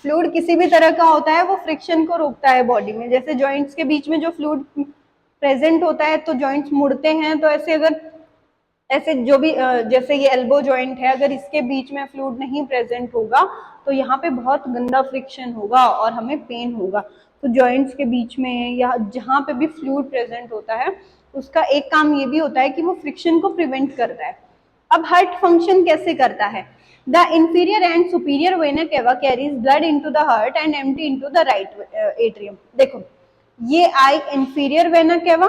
फ्लूइड किसी भी तरह का होता है वो फ्रिक्शन को रोकता है बॉडी में। जैसे जॉइंट्स के बीच में जो फ्लूइड प्रेजेंट होता है तो जॉइंट्स मुड़ते हैं, तो ऐसे अगर ऐसे जो भी जैसे ये एल्बो जॉइंट है, अगर इसके बीच में फ्लूइड नहीं प्रेजेंट होगा तो यहाँ पे बहुत गंदा फ्रिक्शन होगा और हमें पेन होगा। तो जॉइंट्स के बीच में या जहाँ पे भी फ्लूइड प्रेजेंट होता है उसका एक काम ये भी होता है कि वो फ्रिक्शन को प्रिवेंट करता है। अब हार्ट फंक्शन कैसे करता है? The inferior and superior vena cava carries blood into the heart and empty into the right atrium. देखो ये आई inferior vena cava,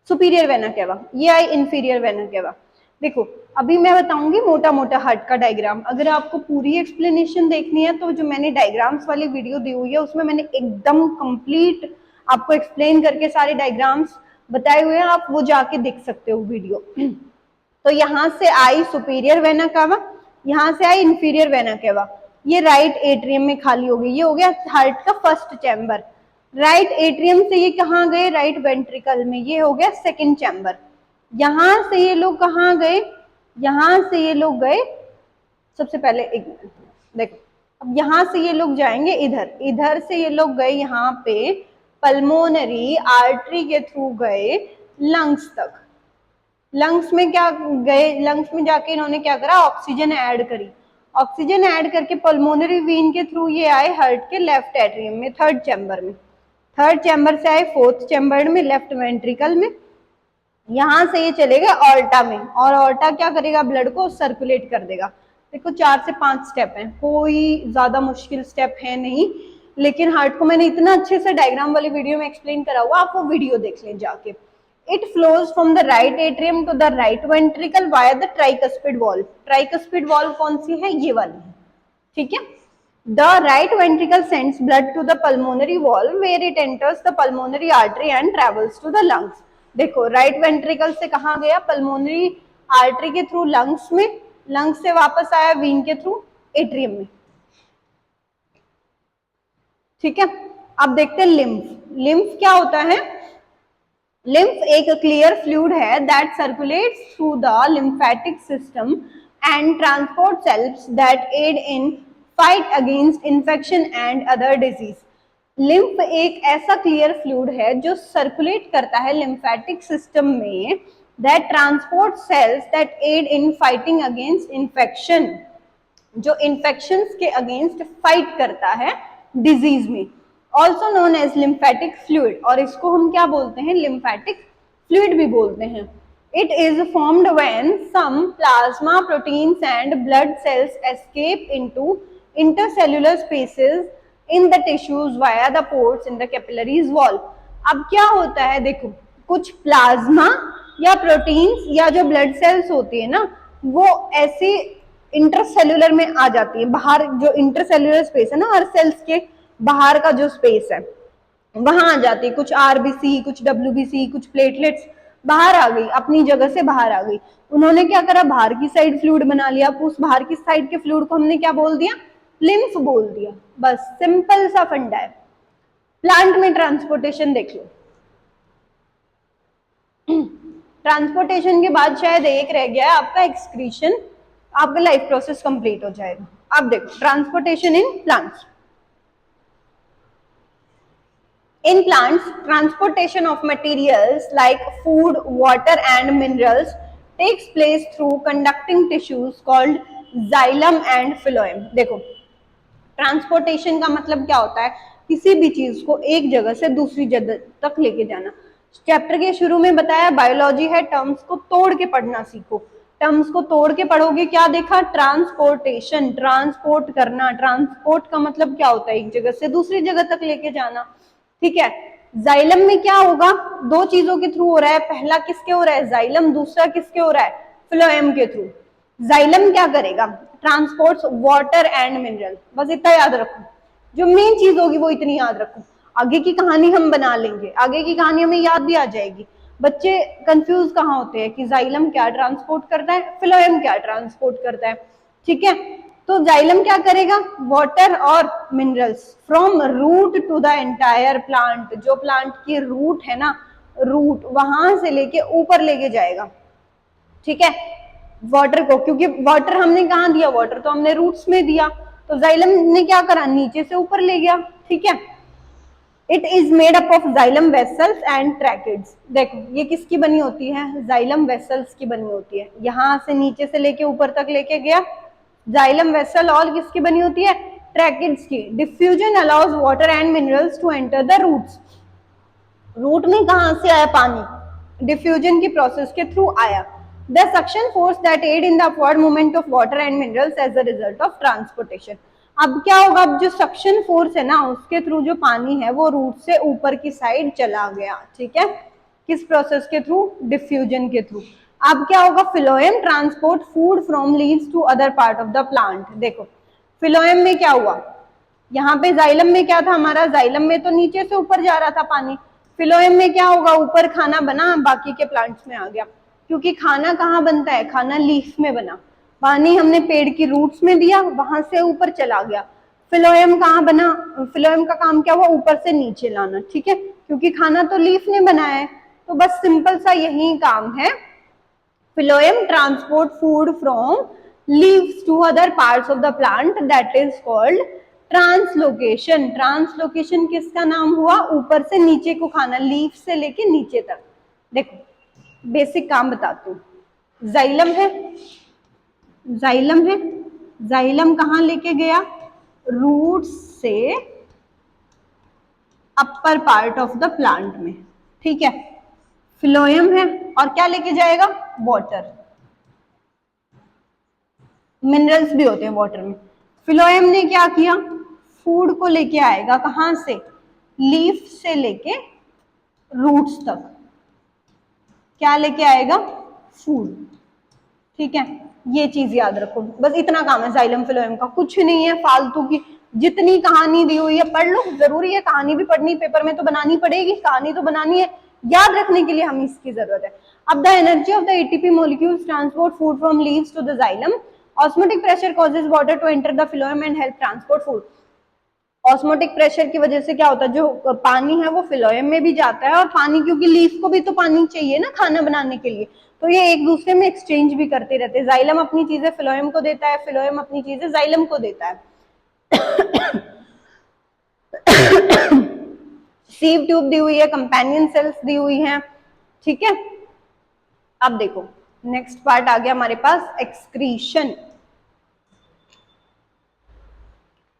superior vena cava, ये आई इंफीरियर वेना केवा। देखो अभी मैं बताऊंगी मोटा मोटा हार्ट का डायग्राम। अगर आपको पूरी एक्सप्लेनेशन देखनी है तो जो मैंने डायग्राम्स वाली वीडियो दी हुई है उसमें मैंने एकदम कंप्लीट आपको एक्सप्लेन करके सारे डायग्राम्स बताए हुए हैं, आप वो जाके देख सकते हो वीडियो। तो यहाँ से आई सुपीरियर वेना केवा, यहाँ से आई इंफीरियर वेना केवा, ये राइट एट्रियम में खाली हो गई, ये हो गया हार्ट का फर्स्ट चैम्बर। राइट एट्रियम से ये कहाँ गए? राइट वेंट्रिकल में, ये हो गया सेकंड चैम्बर। यहां से ये लोग कहाँ गए? यहां से ये लोग गए, सबसे पहले एक मिनट देखो, अब यहां से ये लोग जाएंगे इधर, इधर से ये लोग गए यहाँ पे पल्मोनरी आर्टरी के थ्रू गए लंग्स तक। लंग्स में क्या गए? लंग्स में जाके इन्होंने क्या करा? ऑक्सीजन ऐड करी। ऑक्सीजन ऐड करके पल्मोनरी वीन के थ्रू ये आए हार्ट के लेफ्ट एट्रियम में, थर्ड चैम्बर में। थर्ड चैम्बर से आए फोर्थ चैम्बर में, लेफ्ट वेंट्रिकल में। यहां से ये चले गए ऑर्टा में, और ऑर्टा क्या करेगा? ब्लड को सर्कुलेट कर देगा। देखो 4 से 5 स्टेप हैं, कोई ज्यादा मुश्किल स्टेप है नहीं, लेकिन हार्ट को मैंने इतना अच्छे से डायग्राम वाली वीडियो में एक्सप्लेन करा हुआ, आप वो वीडियो देख लें जाके। It flows from the right atrium to the right ventricle via the tricuspid valve. Tricuspid valve कौन सी है? ये वाली है, ठीक है। The right ventricle sends blood to the pulmonary valve where it enters the pulmonary artery and travels to the lungs. देखो right ventricle से कहाँ गया? पल्मोनरी आर्टरी के थ्रू लंग्स में, लंग्स से वापस आया वीन के थ्रू एट्रियम में, ठीक है। अब देखते हैं लिम्फ। लिम्फ क्या होता है? लिम्फ एक क्लियर फ्लूइड है that circulates through the lymphatic system and transport cells that aid in fight against infection and other disease. Lymph एक ऐसा क्लियर फ्लूइड है जो सर्कुलेट करता है लिम्फेटिक सिस्टम में, that transport cells that aid in fighting against infection, जो infections के against fight करता है डिजीज में। Also known as lymphatic fluid, और इसको हम क्या बोलते हैं? लिम्फेटिक फ्लूइड भी बोलते हैं। It is formed when some plasma proteins and blood cells escape into intercellular spaces in the tissues via the pores in the capillaries wall। अब क्या होता है? देखो कुछ प्लाज्मा या प्रोटीन्स या जो ब्लड सेल्स होती है ना, वो ऐसे इंटरसेल्युलर में आ जाती है, बाहर जो इंटरसेल्युलर स्पेस है ना, हर सेल्स के बाहर का जो स्पेस है वहां आ जाती है। कुछ आरबीसी, कुछ डब्ल्यूबीसी, कुछ प्लेटलेट्स बाहर आ गई, अपनी जगह से बाहर आ गई। उन्होंने क्या करा? बाहर की साइड फ्लूइड बना लिया, उस बाहर की साइड के फ्लूइड को हमने क्या बोल दिया? लिम्फ बोल दिया। बस सिंपल सा फंडा है। प्लांट में ट्रांसपोर्टेशन देख लो। ट्रांसपोर्टेशन के बाद शायद एक रह गया है आपका एक्सक्रीशन, आपका लाइफ प्रोसेस कंप्लीट हो जाएगा। अब देखो transportation in plants. In plants, transportation of materials like food, water and minerals takes place through conducting tissues called xylem and phloem। देखो ट्रांसपोर्टेशन का मतलब क्या होता है? किसी भी चीज को एक जगह से दूसरी जगह तक लेके जाना। चैप्टर के शुरू में बताया बायोलॉजी है, टर्म्स को तोड़ के पढ़ना सीखो। टर्म्स को तोड़ के पढ़ोगे, क्या देखा? ट्रांसपोर्टेशन, ट्रांसपोर्ट करना। ट्रांसपोर्ट का मतलब क्या होता है? एक जगह से दूसरी जगह तक लेके जाना, ठीक है। जाइलम में क्या होगा? दो चीजों के थ्रू हो रहा है। पहला किसके हो रहा है? जाइलम। दूसरा किसके हो रहा है? फ्लोएम के थ्रू। जाइलम क्या करेगा? Transports water and mineral. बस इतना याद रखो, जो मेन चीज होगी वो इतनी याद रखो। आगे की कहानी हम बना लेंगे, आगे की कहानी हमें याद भी आ जाएगी। बच्चे कंफ्यूज कहाँ होते हैं कि जाइलम क्या ट्रांसपोर्ट करता है, फ्लोएम क्या ट्रांसपोर्ट करता है, ठीक है। तो जाइलम क्या करेगा? वाटर और minerals from root to the entire plant. जो प्लांट की रूट है ना, रूट वहां से लेके ऊपर लेके जाएगा, ठीक है, वाटर को। क्योंकि वाटर हमने कहाँ दिया? वाटर तो हमने रूट्स में दिया, तो जाइलम ने क्या करा, नीचे से ऊपर ले गया, ठीक है। It is made up of xylem vessels and tracheids. देखो ये किसकी बनी होती है, जाइलम वेसल्स की बनी होती है, यहां से नीचे से लेके ऊपर तक लेके गया, जाइलम वेसल, और किसकी बनी होती है, ट्रैकिड्स की। Diffusion allows water and minerals to enter the roots. Root में कहां से आया पानी, डिफ्यूजन की प्रोसेस के थ्रू आया। The suction force that aid in the upward movement of water and minerals as a result of transportation. अब क्या होगा, अब जो सक्शन फोर्स है ना, उसके थ्रू जो पानी है वो रूट से ऊपर की साइड चला गया, ठीक है, किस प्रोसेस के थ्रू, डिफ्यूजन के थ्रू। अब क्या होगा, phloem transport food from leaves to other part of the plant. देखो फिलोएम में क्या हुआ, यहाँ पे जाइलम में क्या था हमारा, जाइलम में तो नीचे से ऊपर जा रहा था पानी, फिलोएम में क्या होगा, ऊपर खाना बना, बाकी के प्लांट्स में आ गया, क्योंकि खाना कहाँ बनता है, खाना लीफ में बना, पानी हमने पेड़ की रूट्स में दिया, वहां से ऊपर चला गया। फिलोएम कहाँ बना, फिलोएम का काम क्या हुआ, ऊपर से नीचे लाना, ठीक है, क्योंकि खाना तो लीफ ने बनाया है। तो बस सिंपल सा यही काम है, phloem transport food from leaves to other parts of the plant, that is called translocation. Translocation किसका नाम हुआ, ऊपर से नीचे को खाना, लीफ से लेके नीचे तक। देखो बेसिक काम बताती हूँ, जाइलम है, जाइलम है, जाइलम कहाँ लेके गया, रूट से upper part of the plant में, ठीक है। फिलोएम है, और क्या लेके जाएगा, वाटर, मिनरल्स भी होते हैं वाटर में। फिलोएम ने क्या किया, फूड को लेके आएगा, कहां से, लीफ से लेके रूट्स तक, क्या लेके आएगा, फूड, ठीक है। ये चीज याद रखो, बस इतना काम है जाइलम फिलोएम का, कुछ नहीं है फालतू की। जितनी कहानी दी हुई है पढ़ लो, जरूरी है कहानी भी पढ़नी, पेपर में तो बनानी पड़ेगी, कहानी तो बनानी है, याद रखने के लिए हमें इसकी जरूरत है। अब the energy of the ATP molecules transport food from leaves to the xylem. Osmotic pressure causes water to enter the phloem and help transport food. Osmotic pressure की वजह से क्या होता है, जो पानी है वो फिलोएम में भी जाता है, और पानी, क्योंकि लीफ को भी तो पानी चाहिए ना खाना बनाने के लिए, तो ये एक दूसरे में एक्सचेंज भी करते रहते हैं। जाइलम अपनी चीजें फिलोएम को देता है, फिलोएम अपनी चीजें जाइलम को देता है। सीव ट्यूब दी हुई है, कंपेनियन सेल्स दी हुई हैं, ठीक है। अब देखो नेक्स्ट पार्ट आ गया हमारे पास, एक्सक्रीशन।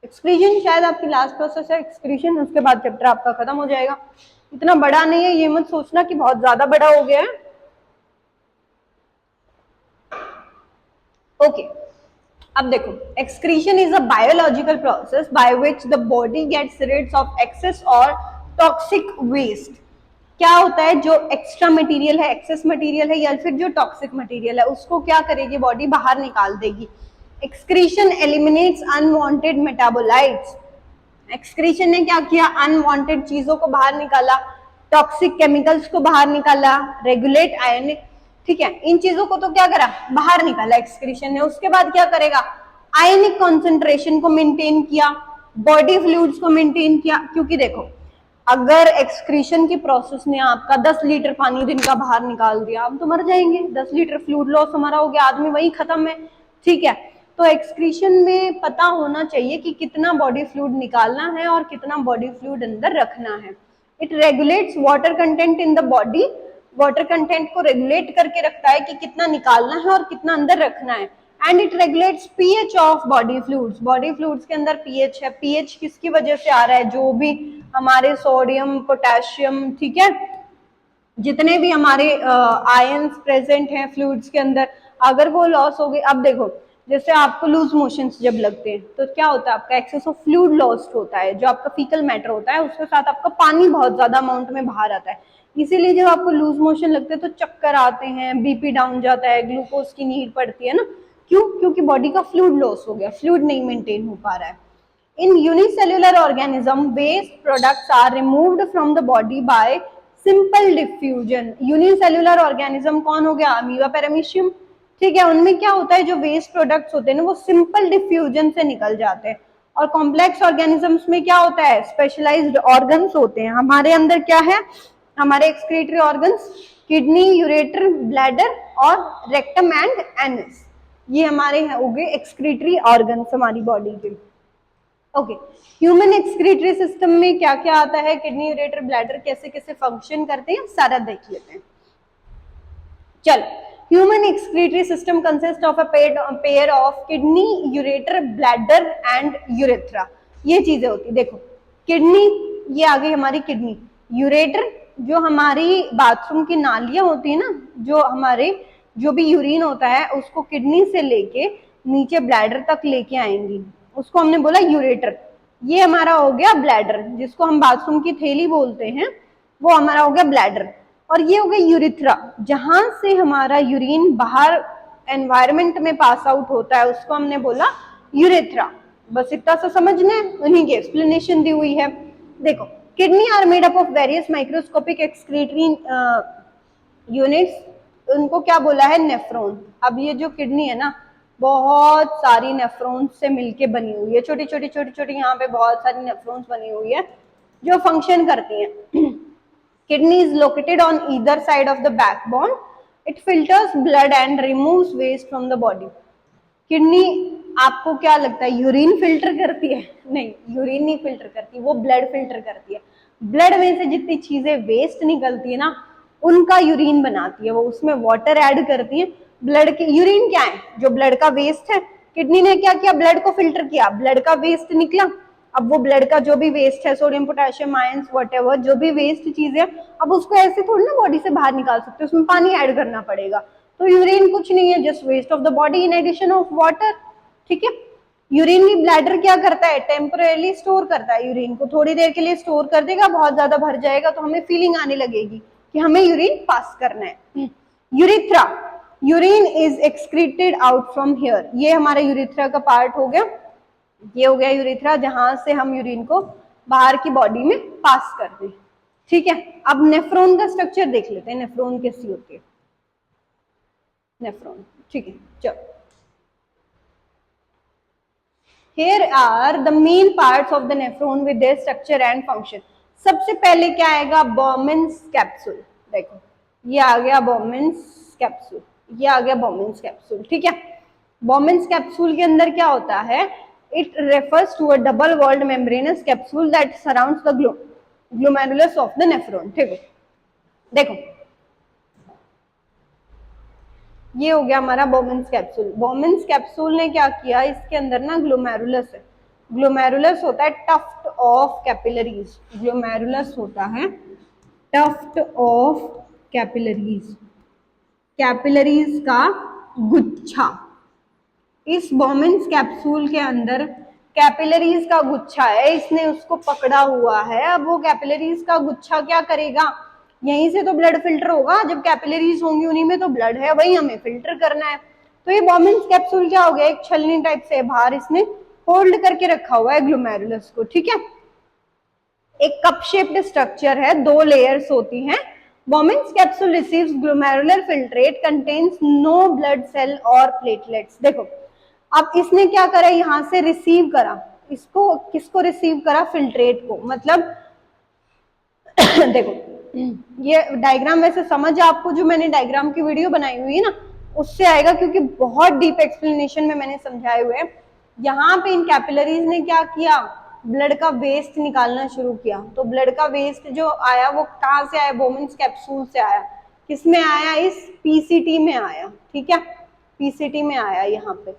एक्सक्रीशन शायद आपकी लास्ट प्रोसेस है, एक्सक्रीशन, उसके बाद चैप्टर आपका खत्म हो जाएगा। इतना बड़ा नहीं है, ये मत सोचना कि बहुत ज्यादा बड़ा हो गया है। ओके अब देखो, excretion is a biological process by which the body gets rid of excess और टॉक्सिक वेस्ट। क्या होता है, जो एक्स्ट्रा मटेरियल है, एक्सेस मटेरियल है, या फिर जो टॉक्सिक मटेरियल है, उसको क्या करेगी बॉडी, बाहर निकाल देगी। Excretion eliminates unwanted metabolites. Excretion ने क्या किया, अनवांटेड चीजों को बाहर निकाला, टॉक्सिक केमिकल्स को बाहर निकाला, रेगुलेट आयनिक, ठीक है, इन चीजों को तो क्या करा, बाहर निकाला एक्सक्रीशन ने। उसके बाद क्या करेगा, आयनिक कॉन्सेंट्रेशन को मेंटेन किया, बॉडी फ्लूइड्स को मेंटेन किया। क्योंकि देखो अगर एक्सक्रीशन की प्रोसेस ने आपका 10 लीटर पानी दिन का बाहर निकाल दिया, हम तो मर जाएंगे, 10 लीटर फ्लूइड लॉस हमारा हो गया, आदमी वही खत्म है, ठीक है। तो एक्सक्रीशन में पता होना चाहिए कि कितना बॉडी फ्लूइड निकालना है और कितना बॉडी फ्लूइड अंदर रखना है। It regulates water content in the body, water content को रेगुलेट करके रखता है कि कितना निकालना है और कितना अंदर रखना है। And it regulates pH of body fluids, body fluids के अंदर पीएच है, पीएच किसकी वजह से आ रहा है, जो भी हमारे सोडियम पोटेशियम, ठीक है, जितने भी हमारे आयंस प्रेजेंट हैं फ्लूइड्स के अंदर, अगर वो लॉस हो गए। अब देखो जैसे आपको लूज मोशंस जब लगते हैं तो क्या होता है, आपका एक्सेस ऑफ फ्लूइड लॉस्ट होता है, जो आपका फीकल मैटर होता है, उसके साथ आपका पानी बहुत ज्यादा अमाउंट में बाहर आता है। इसीलिए जब आपको लूज मोशन लगते हैं तो चक्कर आते हैं, बीपी डाउन जाता है, ग्लूकोज की नीड पड़ती है ना, क्यों, क्योंकि बॉडी का फ्लूइड लॉस हो गया, फ्लूइड नहीं मेंटेन हो पा रहा है। In unicellular organism, waste products are removed from the body by simple diffusion. Unicellular organism कौन हो गया, अमीबा पैरामीशियम, ठीक है। उनमें क्या होता है, जो वेस्ट प्रोडक्ट्स होते हैं ना वो सिंपल डिफ्यूजन से निकल जाते हैं। और कॉम्प्लेक्स ऑर्गेनिजम्स में क्या होता है, स्पेशलाइज्ड ऑर्गन्स होते हैं। हमारे अंदर क्या है, हमारे excretory organs, kidney, ureter, bladder और रेक्टम एंड एनस, ये हमारे हो गए एक्सक्रीटरी ऑर्गन्स हमारी बॉडी के। ओके, ह्यूमन एक्सक्रीटरी सिस्टम में क्या क्या आता है, किडनी, यूरेटर, ब्लैडर कैसे कैसे फंक्शन करते हैं, सारा देख लेते हैं। चलो, human excretory system consist of a pair of kidney, ureter, bladder and urethra. ये चीजें होती, देखो किडनी, ये आ गई हमारी किडनी, यूरेटर जो हमारी बाथरूम की नालियां होती है ना, जो हमारे जो भी यूरिन होता है उसको किडनी से लेके नीचे ब्लैडर तक लेके आएंगी, उसको हमने बोला यूरेटर। ये हमारा हो गया ब्लैडर, जिसको हम बाथरूम की थैली बोलते हैं, वो हमारा हो गया ब्लैडर। और ये हो गया यूरिथ्रा, जहां से हमारा यूरिन बाहर एनवायरमेंट में पास आउट होता है, उसको हमने बोला यूरेथ्रा। बस इतना सा समझना है, उन्हीं की एक्सप्लेनेशन दी हुई है। देखो, kidney are made up of various microscopic excretory units, उनको क्या बोला है, नेफ्रॉन। अब ये जो किडनी है ना, बहुत सारी नेफ्रॉन से मिलके बनी हुई है, छोटी छोटी छोटी छोटी, यहाँ पे बहुत सारी नेफ्रॉन्स बनी हुई है जो फंक्शन करती हैं। Kidney is located on either side of the backbone. It filters blood and removes waste from the body. Kidney, आपको क्या लगता है यूरिन फिल्टर करती है? नहीं, यूरिन नहीं फिल्टर करती, वो ब्लड फिल्टर करती है। ब्लड में से जितनी चीजें वेस्ट निकलती है ना, उनका यूरिन बनाती है वो, उसमें वाटर ऐड करती है। ब्लड के यूरिन क्या है, जो ब्लड का वेस्ट है, किडनी ने क्या किया, ब्लड को फिल्टर किया, ब्लड का वेस्ट निकला। अब वो ब्लड का जो भी वेस्ट है, सोडियम, पोटेशियम, आयंस, व्हाटएवर जो भी वेस्ट चीज है, अब उसको ऐसे थोड़ी ना बॉडी से बाहर निकाल सकते, उसमें पानी ऐड करना पड़ेगा। तो यूरिन कुछ नहीं है, just waste of the body in addition of water. ठीक है, यूरिन भी ब्लैडर क्या करता है, टेम्परेली स्टोर करता है यूरिन को, थोड़ी देर के लिए स्टोर कर देगा, बहुत ज्यादा भर जाएगा तो हमें फीलिंग आने लगेगी कि हमें यूरिन पास करना है। Urethra, urine is excreted out from here, ये हमारा यूरिथ्रा का पार्ट हो गया। ये हो गया यूरिथ्रा, जहां से हम यूरिन को बाहर की बॉडी में पास कर दें। ठीक है, अब नेफ्रॉन का स्ट्रक्चर देख लेते हैं, नेफ्रॉन कैसी होती है, नेफ्रॉन। ठीक है, चलो, here are the main parts of the nephron with their structure and function. सबसे पहले क्या आएगा, बॉमेंस कैप्सूल। देखो, ये आ गया बॉमेंस कैप्सूल, ये आ गया बॉमेंस कैप्सूल। ठीक है, बॉमेंस कैप्सूल के अंदर क्या होता है, it refers to a double walled membranous capsule that surrounds the glomerulus of the nephron. ठीक है, देखो ये हो गया हमारा बॉमेंस कैप्सूल। बॉमेंस कैप्सूल ने क्या किया, इसके अंदर ना ग्लोमेरुलस है, ग्लोमेरुलस होता है टफ्ट ऑफ कैपिलरीज, ग्लोमेरुलस होता है टफ्ट ऑफ कैपिलरीज, कैपिलरीज का गुच्छा। इस बॉमेंस कैप्सूल के अंदर कैपिलरीज का गुच्छा है, इसने उसको पकड़ा हुआ है। अब वो कैपिलरीज का गुच्छा क्या करेगा, यहीं से तो ब्लड फिल्टर होगा, जब कैपिलरीज होंगी उन्हीं में तो ब्लड है, वही हमें फिल्टर करना है। तो ये बॉमेंस कैप्सूल क्या हो गया, एक छलनी टाइप से बाहर इसने होल्ड करके रखा हुआ है ग्लोमेरुलस को। ठीक है, एक कप शेप्ड स्ट्रक्चर है, 2 लेयर्स होती हैं। Bowman's capsule receives glomerular filtrate, contains no blood cell और प्लेटलेट्स। देखो, अब इसने क्या करा, यहां से रिसीव करा, इसको किसको रिसीव करा, फिल्ट्रेट को। मतलब देखो, ये डायग्राम वैसे समझ आपको, जो मैंने डायग्राम की वीडियो बनाई हुई है ना, उससे आएगा, क्योंकि बहुत डीप एक्सप्लेनेशन में मैंने समझाए हुए हैं। यहाँ पे इन कैपिलरीज ने क्या किया, ब्लड का वेस्ट निकालना शुरू किया। तो ब्लड का वेस्ट जो आया वो कहाँ से आया, बोमेंस कैप्सूल से आया। किसमें आया, इस पीसीटी में आया। ठीक है, पीसीटी में आया यहाँ पे।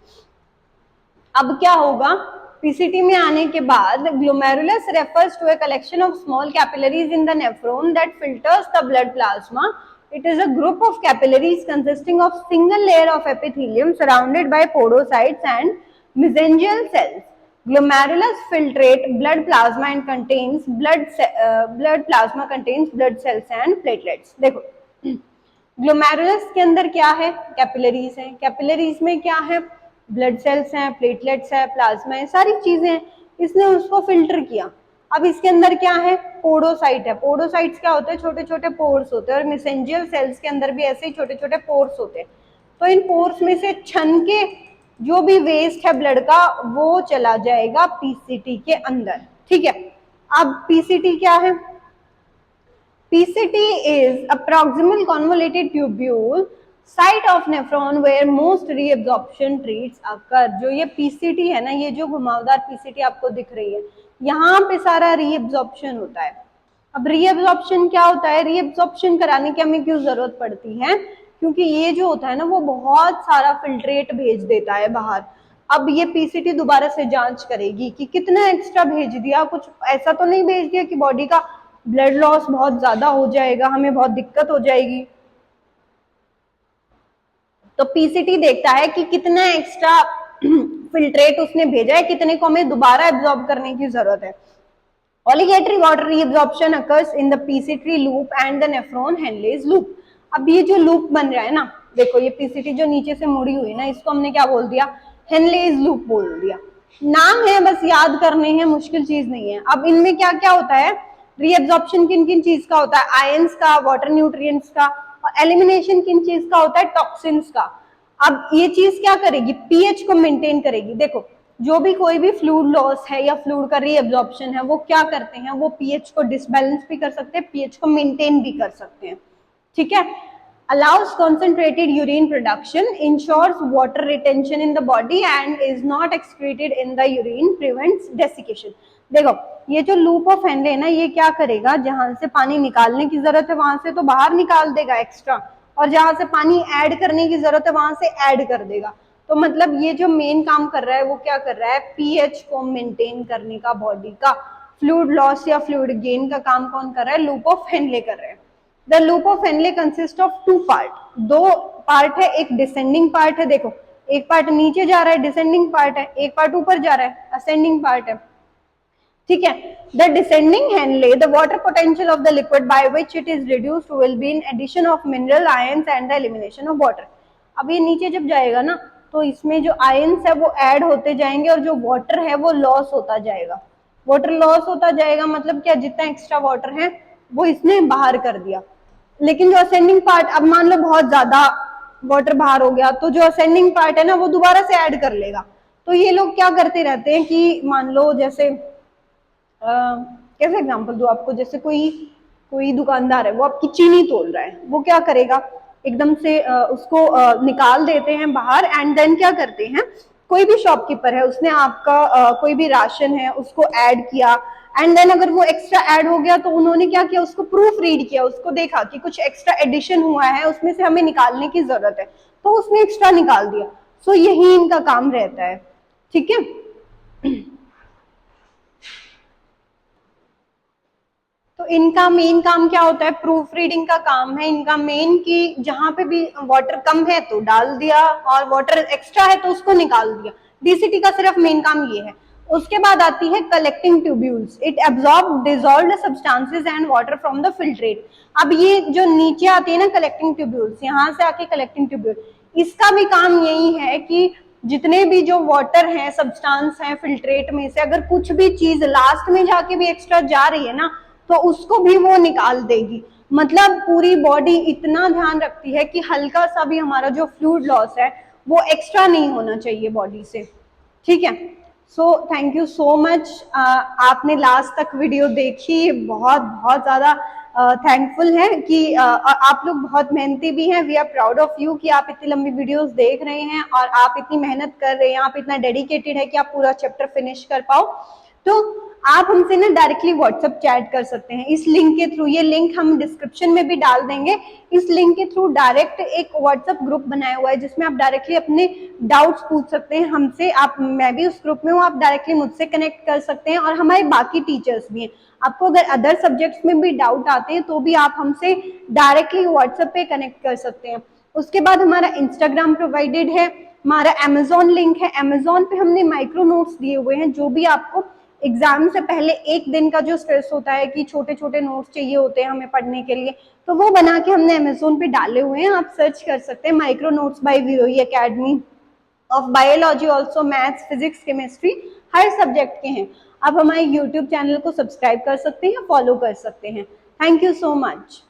अब क्या होगा, पीसीटी में आने के बाद glomerulus refers to a collection of small capillaries in the nephron that filters the blood plasma. It is a group of capillaries consisting of single layer of epithelium surrounded by podocytes and mesangial cells. Glomerulus filtrate blood plasma and contains blood plasma contains blood cells and platelets. देखो, glomerulus के अंदर क्या है, capillaries है, capillaries में क्या है, blood cells हैं, प्लेटलेट्स है, प्लाज्मा है, सारी चीजें हैं। इसने उसको फिल्टर किया। अब इसके अंदर क्या है, पोडोसाइट है। पोडोसाइट्स क्या होते हैं, छोटे छोटे पोर्स होते हैं, और मेसेंजियल सेल्स के अंदर भी ऐसे ही छोटे छोटे पोर्स होते हैं। तो इन पोर्स में से छन के जो भी वेस्ट है ब्लड का, वो चला जाएगा पीसीटी के अंदर। ठीक है, अब पीसीटी क्या है, PCT is a proximal convoluted tubule site of nephron where most reabsorption treats occur. जो ये पीसीटी है ना, ये जो घुमावदार पीसीटी आपको दिख रही है, यहाँ पे सारा रीअब्जॉर्प्शन होता है। अब रीअब्जॉर्प्शन क्या होता है? रीअब्जॉर्प्शन कराने की हमें क्यों जरूरत पड़ती है? क्योंकि ये जो होता है ना, वो बहुत सारा फिल्ट्रेट भेज देता है बाहर। अब ये पीसीटी दोबारा से जांच करेगी कि कितना एक्स्ट्रा भेज दिया, कुछ ऐसा तो नहीं भेज दिया कि बॉडी का ब्लड लॉस बहुत ज्यादा हो जाएगा, हमें बहुत दिक्कत हो जाएगी। तो पीसीटी देखता है कि कितना एक्स्ट्रा फिल्ट्रेट उसने भेजा है, कितने को हमें दोबारा एब्जॉर्ब करने की जरूरत है। Obligatory water reabsorption occurs in the PCT loop and the nephron Henle's loop। अब ये जो लूप बन रहा है ना, देखो ये पीसीटी जो नीचे से मुड़ी हुई है ना, इसको हमने क्या बोल दिया? हेनलेज लूप बोल दिया। नाम है, बस याद करने हैं, मुश्किल चीज नहीं है। अब इनमें क्या क्या होता है? रीअब्जॉर्प्शन किन किन चीज का होता है? आयंस का, वाटर न्यूट्रिएंट्स का, और एलिमिनेशन किन चीज का होता है? टॉक्सिन्स का। अब ये चीज क्या करेगी? पीएच को मेंटेन करेगी। देखो जो भी कोई भी फ्लूइड लॉस है या फ्लूइड का रीअब्जॉर्प्शन है, वो क्या करते हैं? वो पीएच को डिसबैलेंस भी कर सकते हैं, पीएच को मेंटेन भी कर सकते हैं। ठीक है। allows concentrated urine production, ensures water retention in the body and is not excreted in the urine, prevents desiccation। देखो ये जो लूप ऑफ हेनले है ना, ये क्या करेगा? जहां से पानी निकालने की जरूरत है वहां से तो बाहर निकाल देगा एक्स्ट्रा, और जहां से पानी ऐड करने की जरूरत है वहां से ऐड कर देगा। तो मतलब ये जो मेन काम कर रहा है वो क्या कर रहा है? पीएच को मेंटेन करने का बॉडी का। फ्लूइड लॉस या फ्लूइड गेन का काम कौन कर रहा है? लूप ऑफ हेनले कर रहा है। The loop of Henle consist of two part. दो पार्ट है, एक डिसेंडिंग पार्ट है, देखो एक पार्ट नीचे जा रहा है डिसेंडिंग पार्ट है, एक पार्ट ऊपर जा रहा है असेंडिंग पार्ट है। ठीक है। The descending Henle, the water potential of the liquid by which it is reduced will be in addition of mineral ions and the elimination of water. अब ये नीचे जब जाएगा ना, तो इसमें जो आयंस है वो ऐड होते जाएंगे और जो वाटर है वो लॉस होता जाएगा। वाटर लॉस होता जाएगा मतलब क्या? जितना एक्स्ट्रा वाटर है वो इसने बाहर कर दिया। लेकिन जो असेंडिंग पार्ट, अब मान लो बहुत ज्यादा वाटर बाहर हो गया, तो जो असेंडिंग पार्ट है ना वो दोबारा से ऐड कर लेगा। तो ये लोग क्या करते रहते हैं कि मान लो जैसे कैसे एग्जांपल दूं आपको? जैसे कोई दुकानदार है, वो आपकी चीनी तोल रहा है, वो क्या करेगा? एकदम से उसको निकाल देते हैं बाहर, एंड देन क्या करते हैं? कोई भी शॉपकीपर है, उसने आपका कोई भी राशन है उसको ऐड किया, एंड देन अगर वो एक्स्ट्रा ऐड हो गया तो उन्होंने क्या किया? उसको प्रूफ रीड किया, उसको देखा कि कुछ एक्स्ट्रा एडिशन हुआ है, उसमें से हमें निकालने की जरूरत है, तो उसने एक्स्ट्रा निकाल दिया। सो यही इनका काम रहता है। ठीक है। तो इनका मेन काम क्या होता है? प्रूफ रीडिंग का काम है इनका मेन, कि जहां पे भी वाटर कम है तो डाल दिया, और वाटर एक्स्ट्रा है तो उसको निकाल दिया। डीसीटी का सिर्फ मेन काम ये है। उसके बाद आती है collecting tubules. It absorb dissolved substances and water from the filtrate. अब ये जो नीचे आती है ना कलेक्टिंग ट्यूब्यूल्स, यहाँ से आके कलेक्टिंग ट्यूब्यूल, इसका भी काम यही है कि जितने भी जो वाटर है, सब्सटेंस है फिल्ट्रेट में से, अगर कुछ भी चीज लास्ट में जाके भी एक्स्ट्रा जा रही है ना, तो उसको भी वो निकाल देगी। मतलब पूरी बॉडी इतना ध्यान रखती है कि हल्का सा भी हमारा जो फ्लूइड लॉस है वो एक्स्ट्रा नहीं होना चाहिए बॉडी से। ठीक है। So thank you so much, आपने लास्ट तक वीडियो देखी, बहुत बहुत ज्यादा थैंकफुल है कि आप लोग बहुत मेहनती भी हैं। We are proud of you कि आप इतनी लंबी वीडियोस देख रहे हैं और आप इतनी मेहनत कर रहे हैं, आप इतना डेडिकेटेड है कि आप पूरा चैप्टर फिनिश कर पाओ। तो आप हमसे ना डायरेक्टली व्हाट्सएप चैट कर सकते हैं इस लिंक के थ्रू। ये लिंक हम डिस्क्रिप्शन में भी डाल देंगे। इस लिंक के थ्रू डायरेक्ट एक व्हाट्सएप ग्रुप बनाया हुआ है जिसमें आप डायरेक्टली अपने डाउट्स पूछ सकते हैं हमसे। मैं भी उस ग्रुप में हूँ, आप डायरेक्टली मुझसे कनेक्ट कर सकते हैं, और हमारे बाकी टीचर्स भी हैं। आपको अगर अदर सब्जेक्ट्स में भी डाउट आते हैं तो भी आप हमसे डायरेक्टली व्हाट्सएप पे कनेक्ट कर सकते हैं। उसके बाद हमारा इंस्टाग्राम प्रोवाइडेड है, हमारा अमेजोन लिंक है। अमेजोन पे हमने माइक्रो नोट्स दिए हुए हैं, जो भी आपको एग्जाम से पहले एक दिन का जो स्ट्रेस होता है कि छोटे छोटे नोट्स चाहिए होते हैं हमें पढ़ने के लिए, तो वो बना के हमने अमेजोन पे डाले हुए हैं। आप सर्च कर सकते हैं micro notes by VOE academy of biology, also maths, physics, chemistry, हर सब्जेक्ट के हैं। आप हमारे यूट्यूब चैनल को सब्सक्राइब कर सकते हैं, फॉलो कर सकते हैं। Thank you so much.